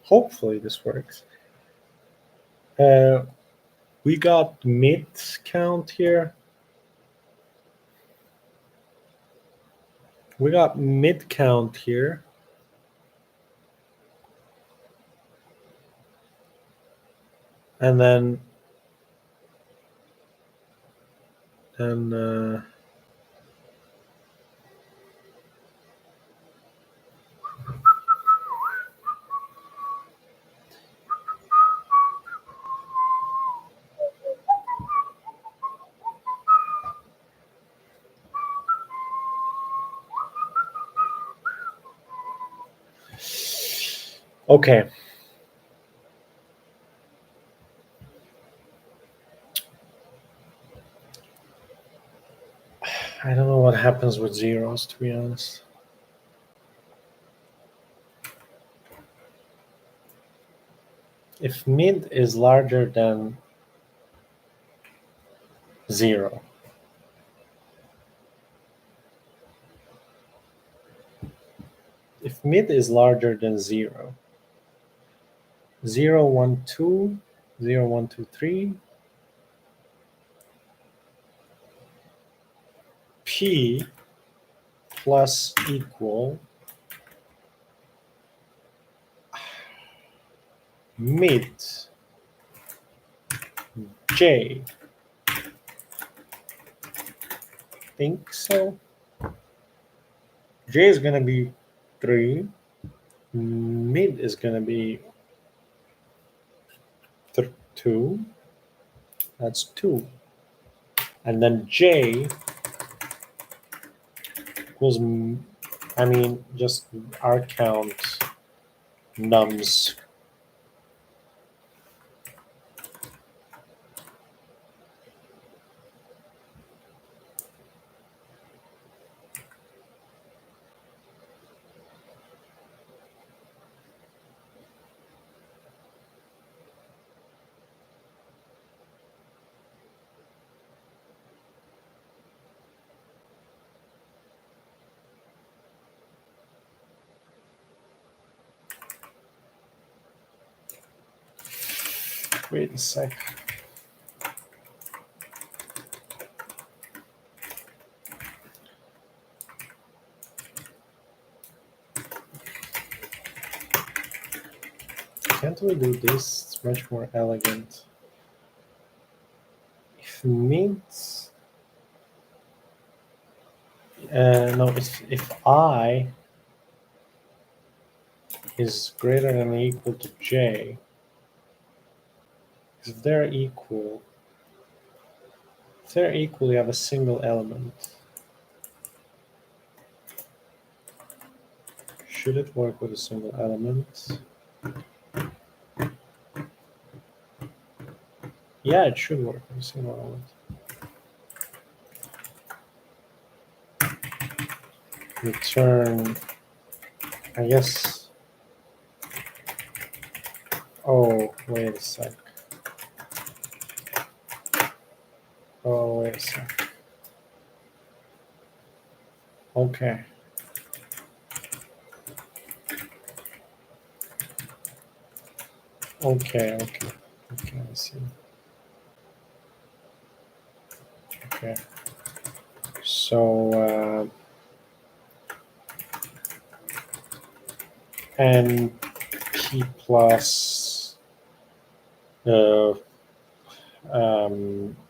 Hopefully this works. We got mid count here. We got mid count here. And then okay. I don't know what happens with zeros, to be honest. If mid is larger than 0, if mid is larger than 0, 0, 1, 2, 0, 1, 2, 3, p plus equal mid j. Think so. J is going to be 3. Mid is going to be 2. That's 2. And then j equals, I mean, just our count nums. Wait a sec. Can't we do this? It's much more elegant. If mid, no, if I is greater than or equal to j, if they're equal, you have a single element. Should it work with a single element? Yeah, it should work with a single element. Return, I guess. Oh, wait a sec. Oh, wait a sec. Okay. Okay, I see. Okay. So, and p plus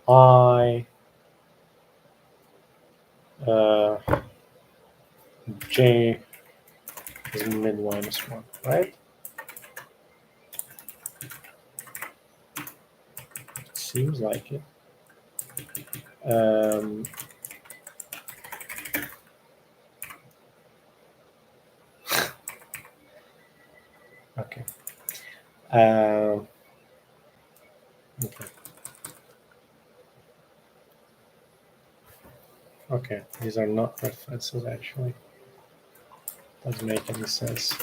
I j is mid minus 1, right? It seems like it. Okay. Okay. Okay, these are not references actually. Doesn't make any sense.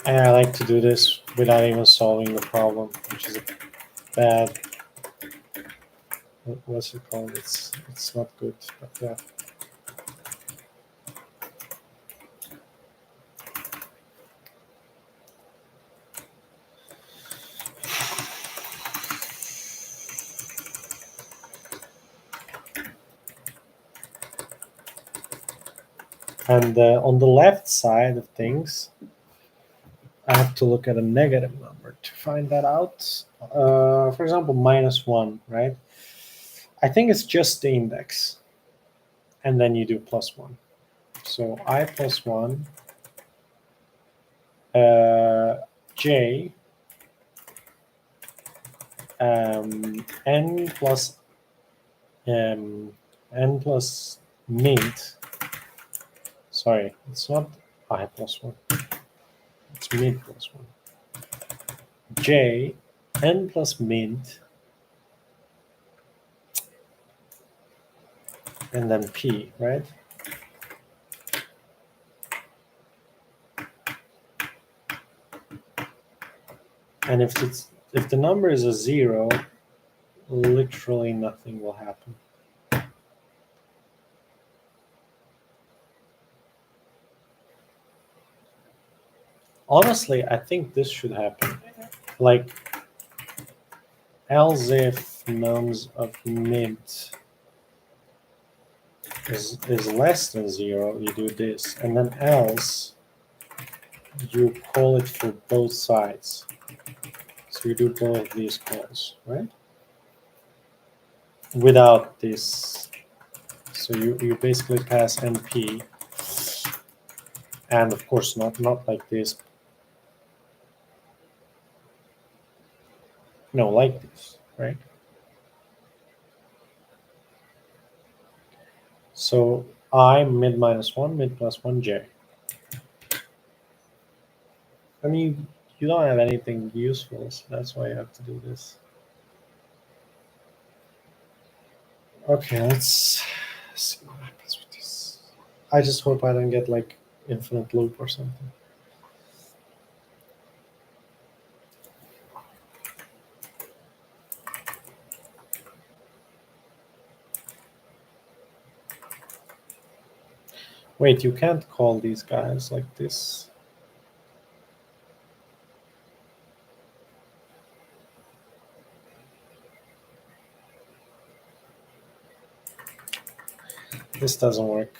And I like to do this without even solving the problem, which is a bad. What's it called? It's not good, but yeah. And on the left side of things, I have to look at a negative number to find that out. For example, -1, right? I think it's just the index, and then you do +1. So I plus 1, j, n plus n plus mint. Sorry, it's not I plus 1. It's mint plus 1. J, n plus mint, and then p, right? And if the number is a 0, literally nothing will happen. Honestly, I think this should happen. Like, else if nums of mint is less than 0, you do this. And then else, you call it for both sides. So you do both these calls, right? Without this. So you basically pass np. And of course, not like this. No, like this, right? So I mid -1, mid +1 j. I mean, you don't have anything useful, so that's why you have to do this. Okay, let's see what happens with this. I just hope I don't get like infinite loop or something. Wait, you can't call these guys like this. This doesn't work.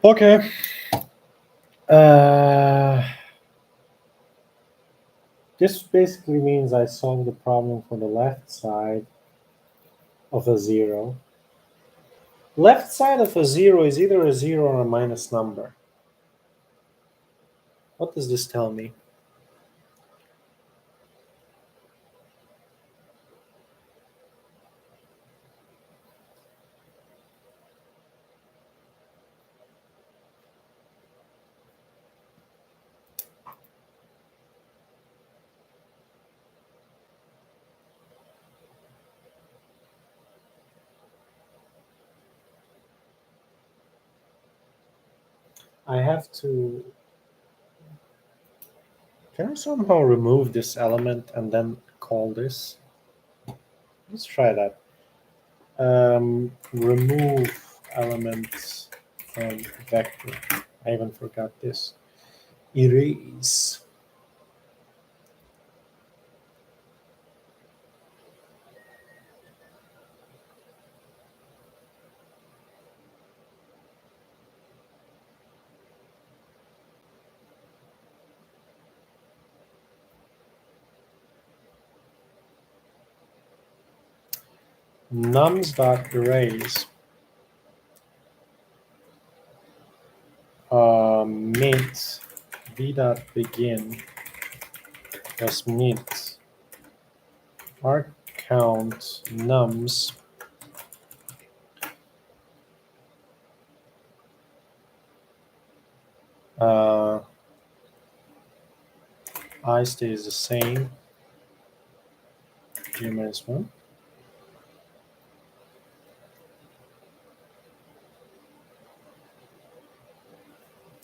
Okay. Uh, this basically means I solved the problem for the left side of a zero. Left side of a zero is either a zero or a minus number. What does this tell me? I have to. Can I somehow remove this element and then call this? Let's try that. Remove elements from vector. I even forgot this. Erase. Nums.erase mint v.begin plus mint arc count nums uh, I stays the same g minus 1.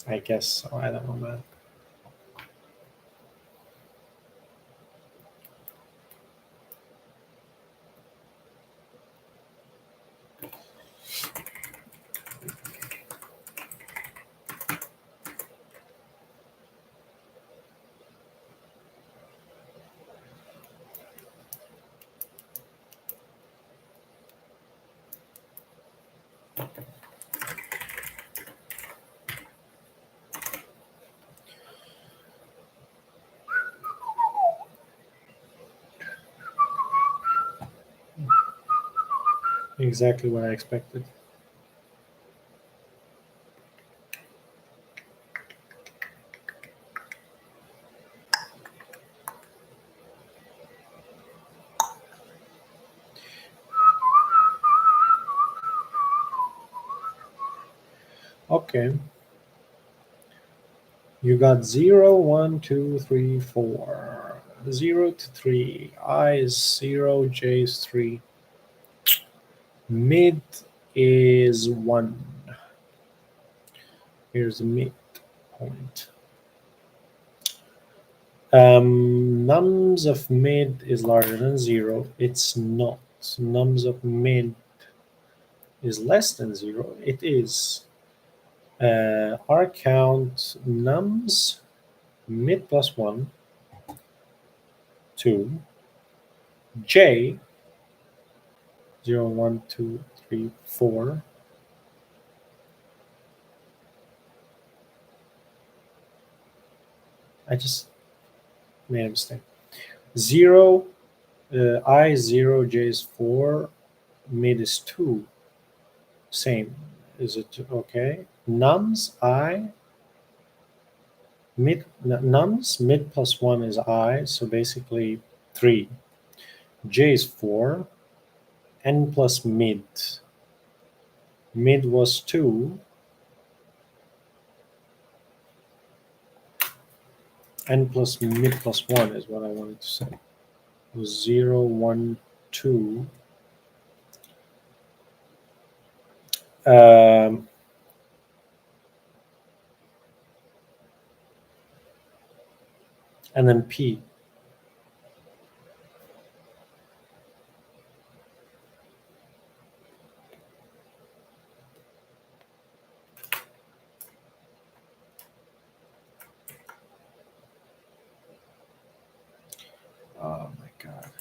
I guess so. I don't know, man. Exactly what I expected. Okay. You got 0, 1, 2, 3, 4. 0 to 3. I is 0, J is 3. Mid is 1. Here's the midpoint. Nums of mid is larger than 0. It's not. Nums of mid is less than 0. It is. R count nums mid plus 1, 2, J 0, 1, 2, 3, 4. I just made a mistake. 0, I 0, J is 4, mid is 2. Same. Is it okay? Nums I nums mid plus 1 is I, so basically 3. J is 4. N plus mid. Mid was 2. N plus mid plus 1 is what I wanted to say. It was 0, 1, 2. Um, and then P. Oh my God.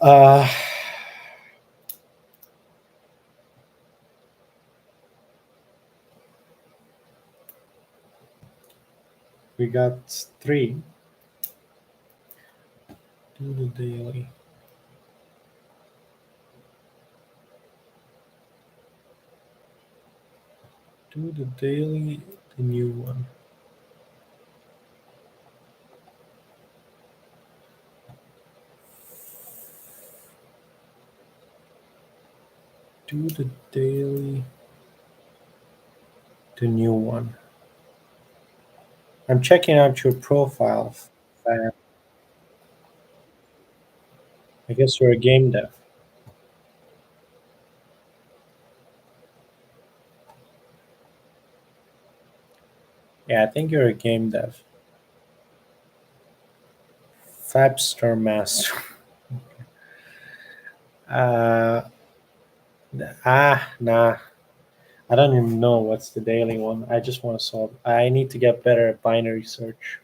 Uh, we got 3. Do the daily. Do the daily, the new one. Do the daily, the new one. I'm checking out your profile. Fan. I guess you're a game dev. Yeah, I think you're a game dev. Fabster Master. Uh, nah. I don't even know what's the daily one. I just want to solve. I need to get better at binary search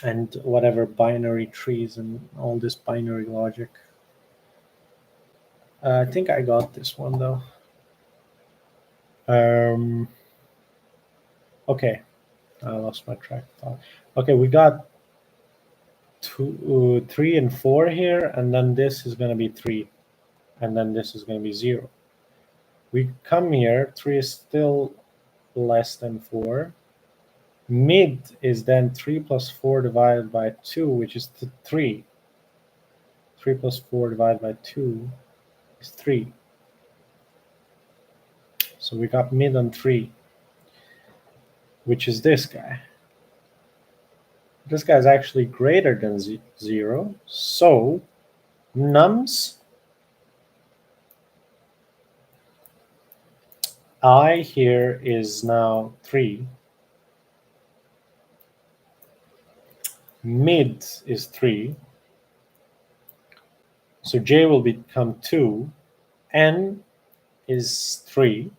and whatever binary trees and all this binary logic. I think I got this one though. Um, okay, I lost my track of thought. Okay, we got 3 and 4 here, and then this is going to be 3, and then this is going to be 0. We come here, 3 is still less than 4. Mid is then 3 plus 4 divided by 2, which is 3. 3 plus 4 divided by 2 is 3. So we got mid on 3, which is this guy. This guy is actually greater than 0. So nums I here is now 3. Mid is 3. So j will become 2. N is 3.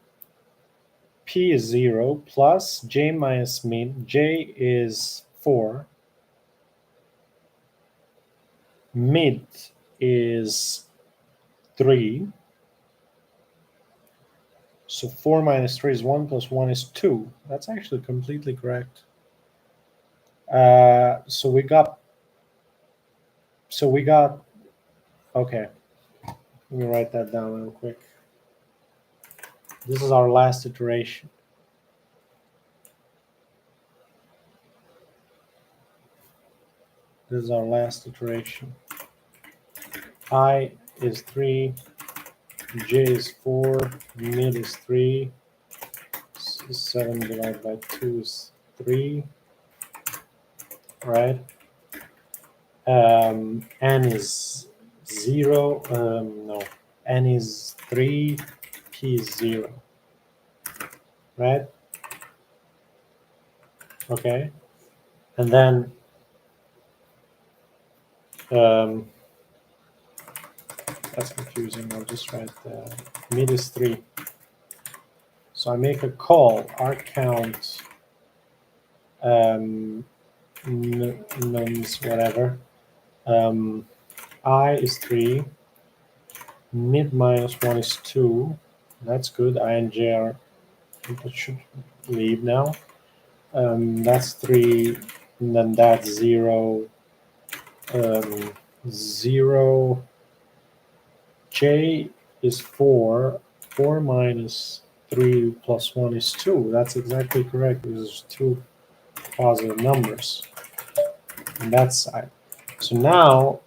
P is 0 plus j minus mid. J is 4. Mid is 3. So 4 minus 3 is 1 plus 1 is 2. That's actually completely correct. So we got, okay. Let me write that down real quick. This is our last iteration. This is our last iteration. I is 3, j is 4, mid is 3, 7 divided by 2 is 3, right? N is 0, no, N is 3, P is 0, right? Okay, and then that's confusing. I'll just write mid is 3. So I make a call, arc count, nums, whatever. I is 3. Mid minus 1 is 2. That's good. I and j are, that should leave now. That's 3. And then that's 0. 0. J is 4. 4 minus 3 plus 1 is 2. That's exactly correct. There's 2 positive numbers. And that's side. So now,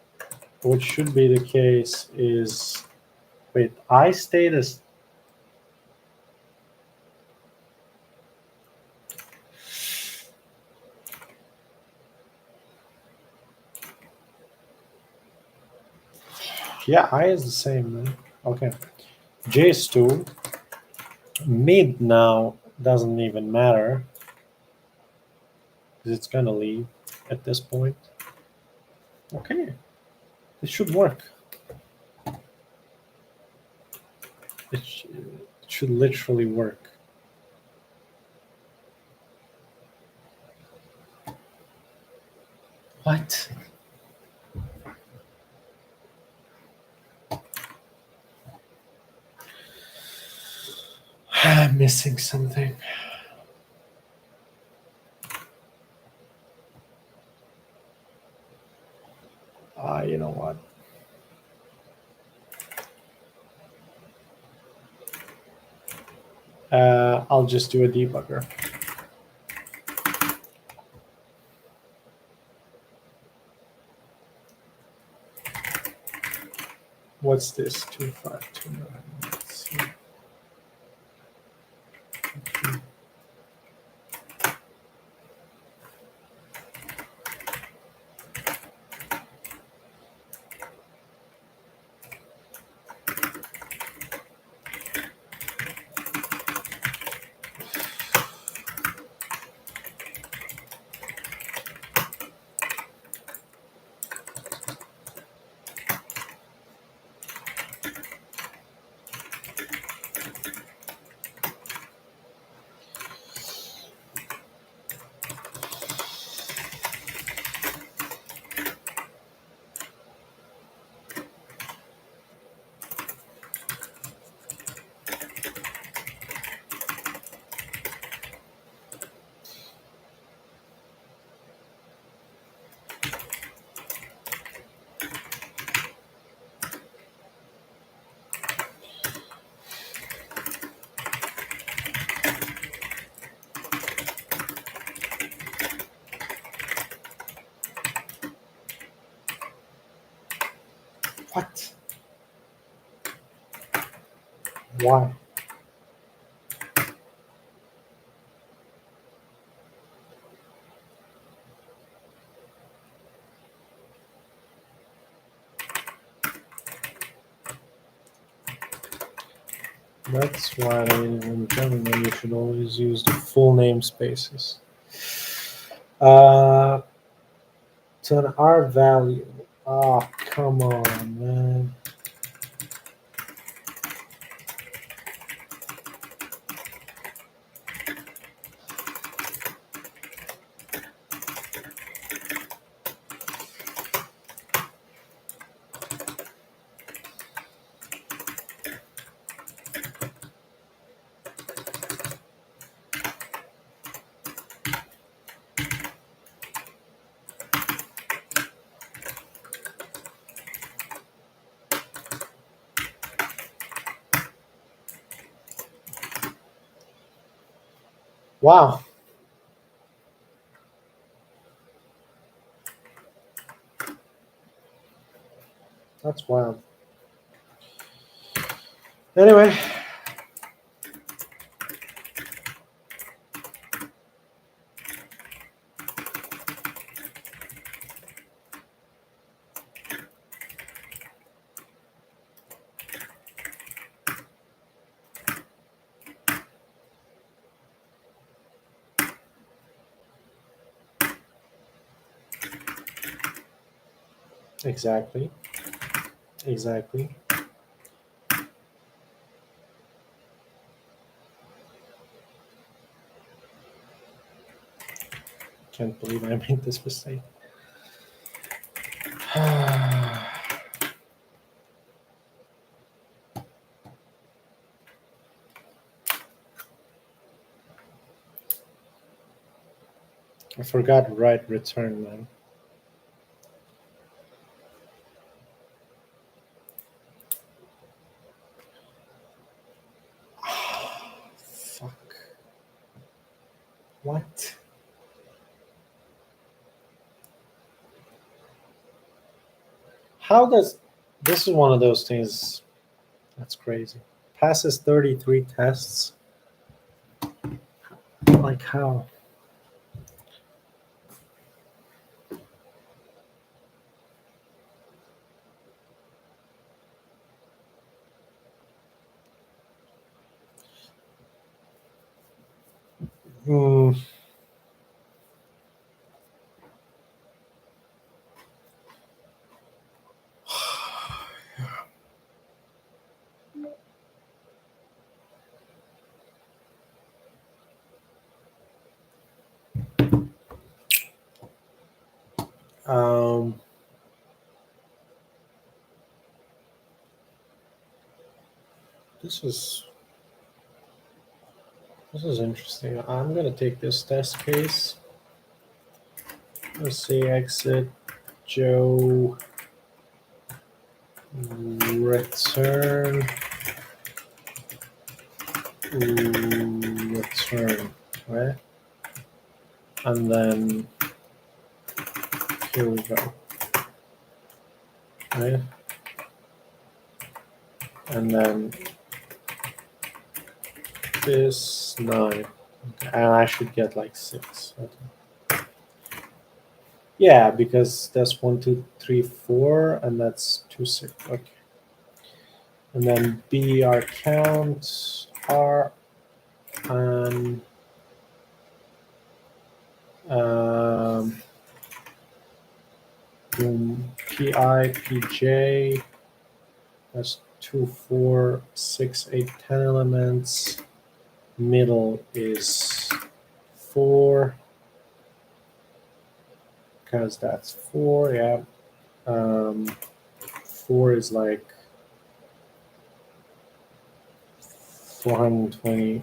what should be the case is, wait, I stayed as, yeah, I is the same, man. Okay. J is 2. Mid now doesn't even matter because it's gonna leave at this point. Okay, this should work. It should literally work. What? missing something. You know what? I'll just do a debugger. What's this? 2529. Let's see. What? Why? That's why, ladies and gentlemen, you should always use the full namespaces. To an R value. Oh, come on, man. Wow. That's wild. Anyway. Exactly. Exactly. Can't believe I made this mistake. I forgot to write return, man. Fuck. What? How does this is one of those things that's crazy. Passes 33 tests. Like how? Hmm. Um, this is This is interesting. I'm gonna take this test case. Let's say exit Joe return return, right? And then here we go, right? And then this 9, and I should get like 6. Okay. Yeah, because that's 1, 2, 3, 4, and that's 2, 6. Okay. And then B our count R and PI PJ. That's 2, 4, 6, 8, 10 elements. Middle is 4 because that's 4. Yeah. 4 is like 420.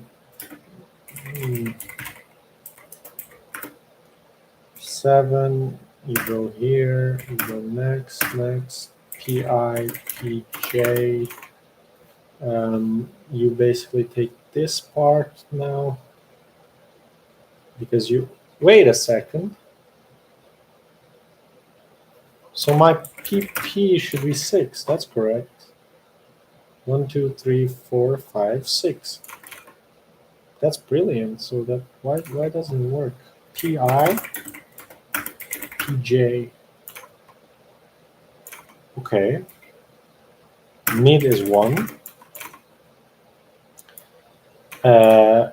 7, you go here, you go next, PI, PJ. You basically take this part now because you, wait a second. So my PP should be 6, that's correct. 1, 2, 3, 4, 5, 6. That's brilliant. So that why doesn't it work? PI, PJ. Okay. Mid is 1. Uh,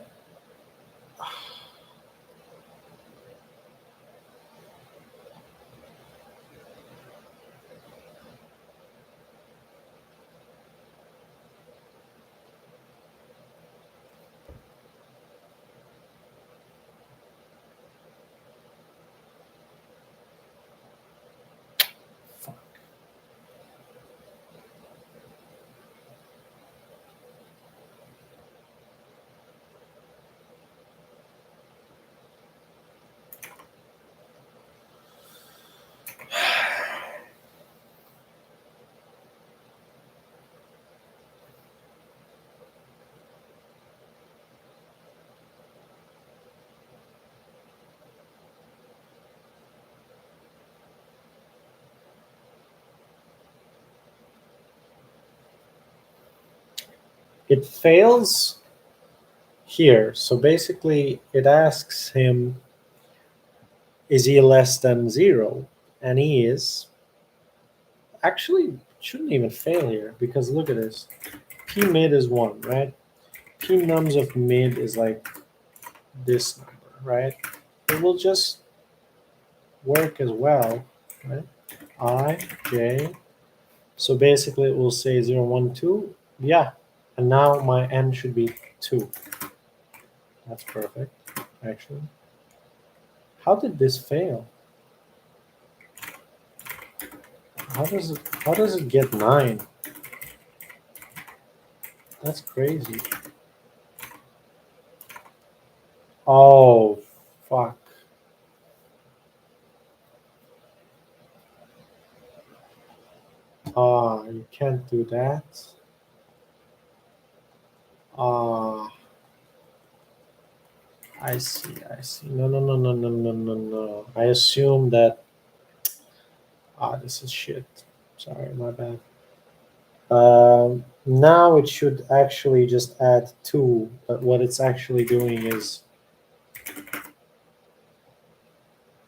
it fails here. So basically, it asks him, is he less than 0? And he is. Actually, it shouldn't even fail here because look at this. P mid is 1, right? P nums of mid is like this number, right? It will just work as well, right? I, J. So basically, it will say 0, 1, 2. Yeah. And now my n should be 2. That's perfect, actually. How did this fail? How does it get 9? That's crazy. Oh, fuck. You can't do that. I see, I see. No, no, no, no, no, no, no, no. I assume that, this is shit. Sorry, my bad. Now it should actually just add 2, but what it's actually doing is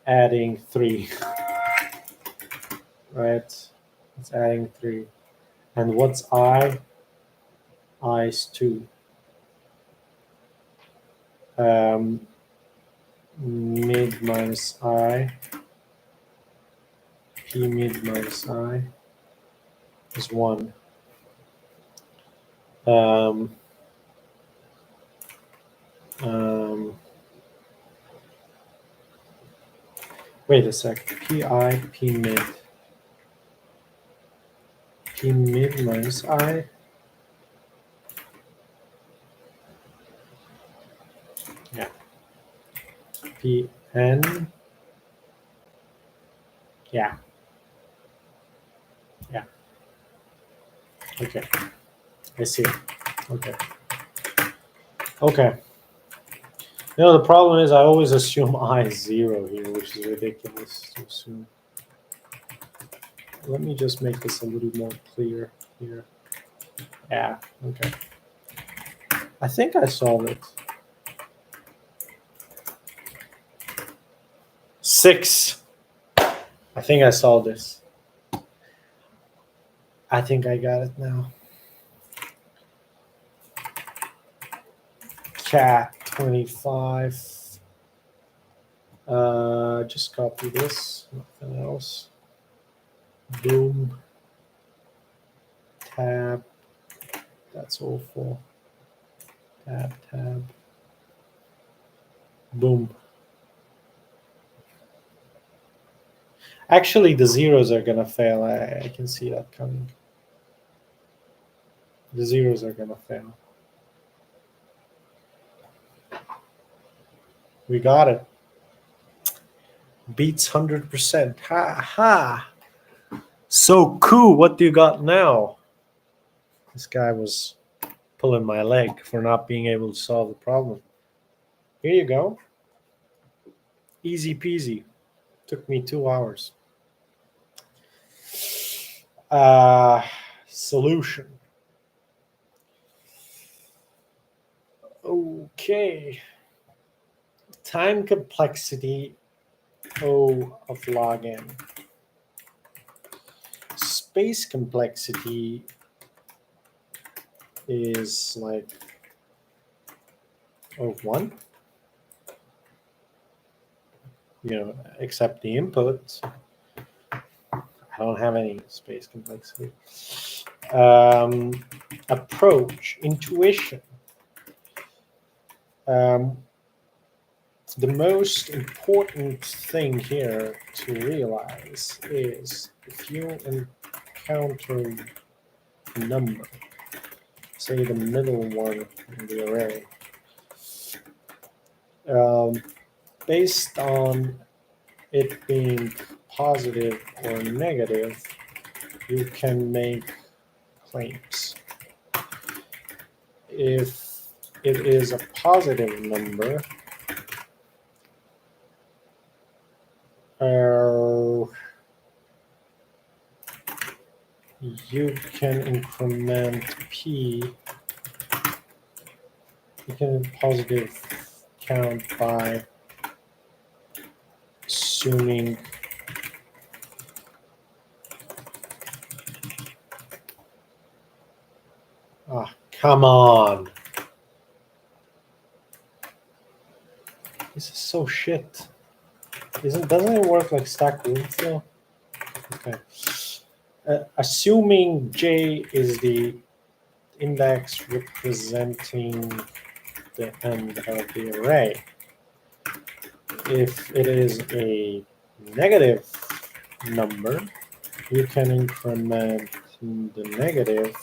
adding 3, right? It's adding 3. And what's I? I is 2. Mid minus I, P mid minus I is 1. Um, wait a sec. PI, P mid. P mid minus I. Pn. Yeah. Yeah. Okay. I see. Okay. Okay. You know, the problem is I always assume I is 0 here, which is ridiculous to assume. Let me just make this a little more clear here. Yeah, okay. I think I solved it. 6. I think I solved this. I think I got it now. Cat 25. Just copy this, nothing else. Boom. Tab. That's awful. Tab. Boom. Actually, the zeros are gonna fail. I can see that coming. The zeros are gonna fail. We got it. Beats 100%. Ha ha. So cool. What do you got now? This guy was pulling my leg for not being able to solve the problem. Here you go. Easy peasy. Took me 2 hours. Solution. Okay. Time complexity O of log n. Space complexity is like O of 1. You know, except the input. I don't have any space complexity. Approach, intuition. The most important thing here to realize is if you encounter a number, say the middle one in the array, based on it being positive or negative, you can make claims. If it is a positive number, you can increment p. You can positive count by assuming come on. This is so shit. Doesn't it work like Stack Overflow? Okay. Assuming J is the index representing the end of the array. If it is a negative number, you can increment the negative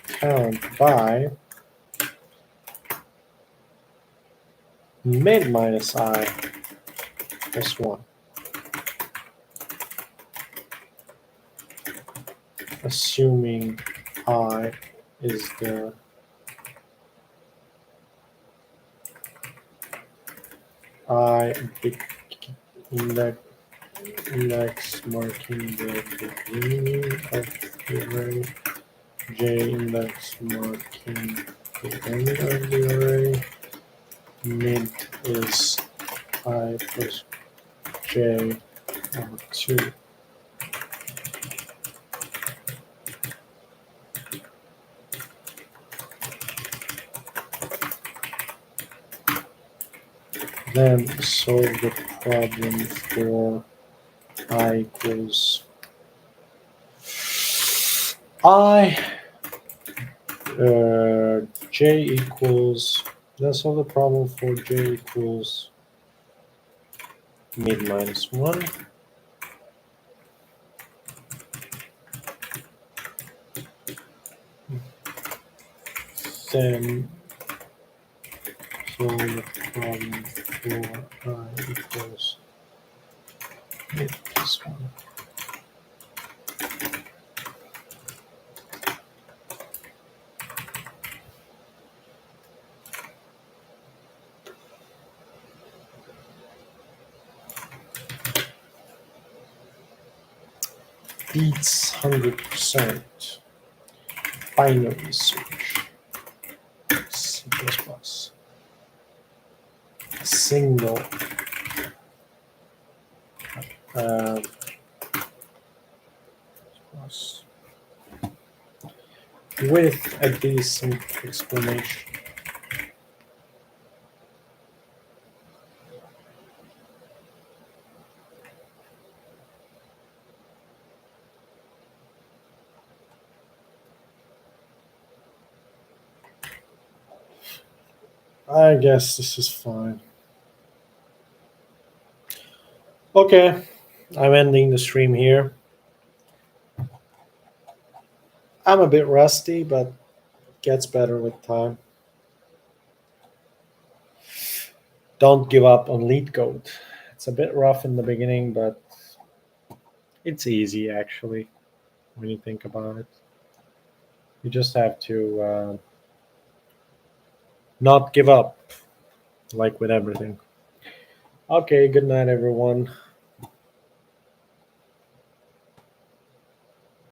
count by mid minus I plus 1. Assuming I is the index marking the beginning of the array, J index marking the end of the array, mid is I plus J over 2. Then solve the problem for I equals J equals, let's solve the problem for J equals mid minus 1. Then solve the problem for I equals plus 1. Beats 100%. Binary search. C++. Single. Plus. With a decent explanation. I guess this is fine. Okay, I'm ending the stream here. I'm a bit rusty, but gets better with time. Don't give up on Leetcode. It's a bit rough in the beginning, but it's easy actually when you think about it. You just have to not give up, like with everything. Okay, good night, everyone.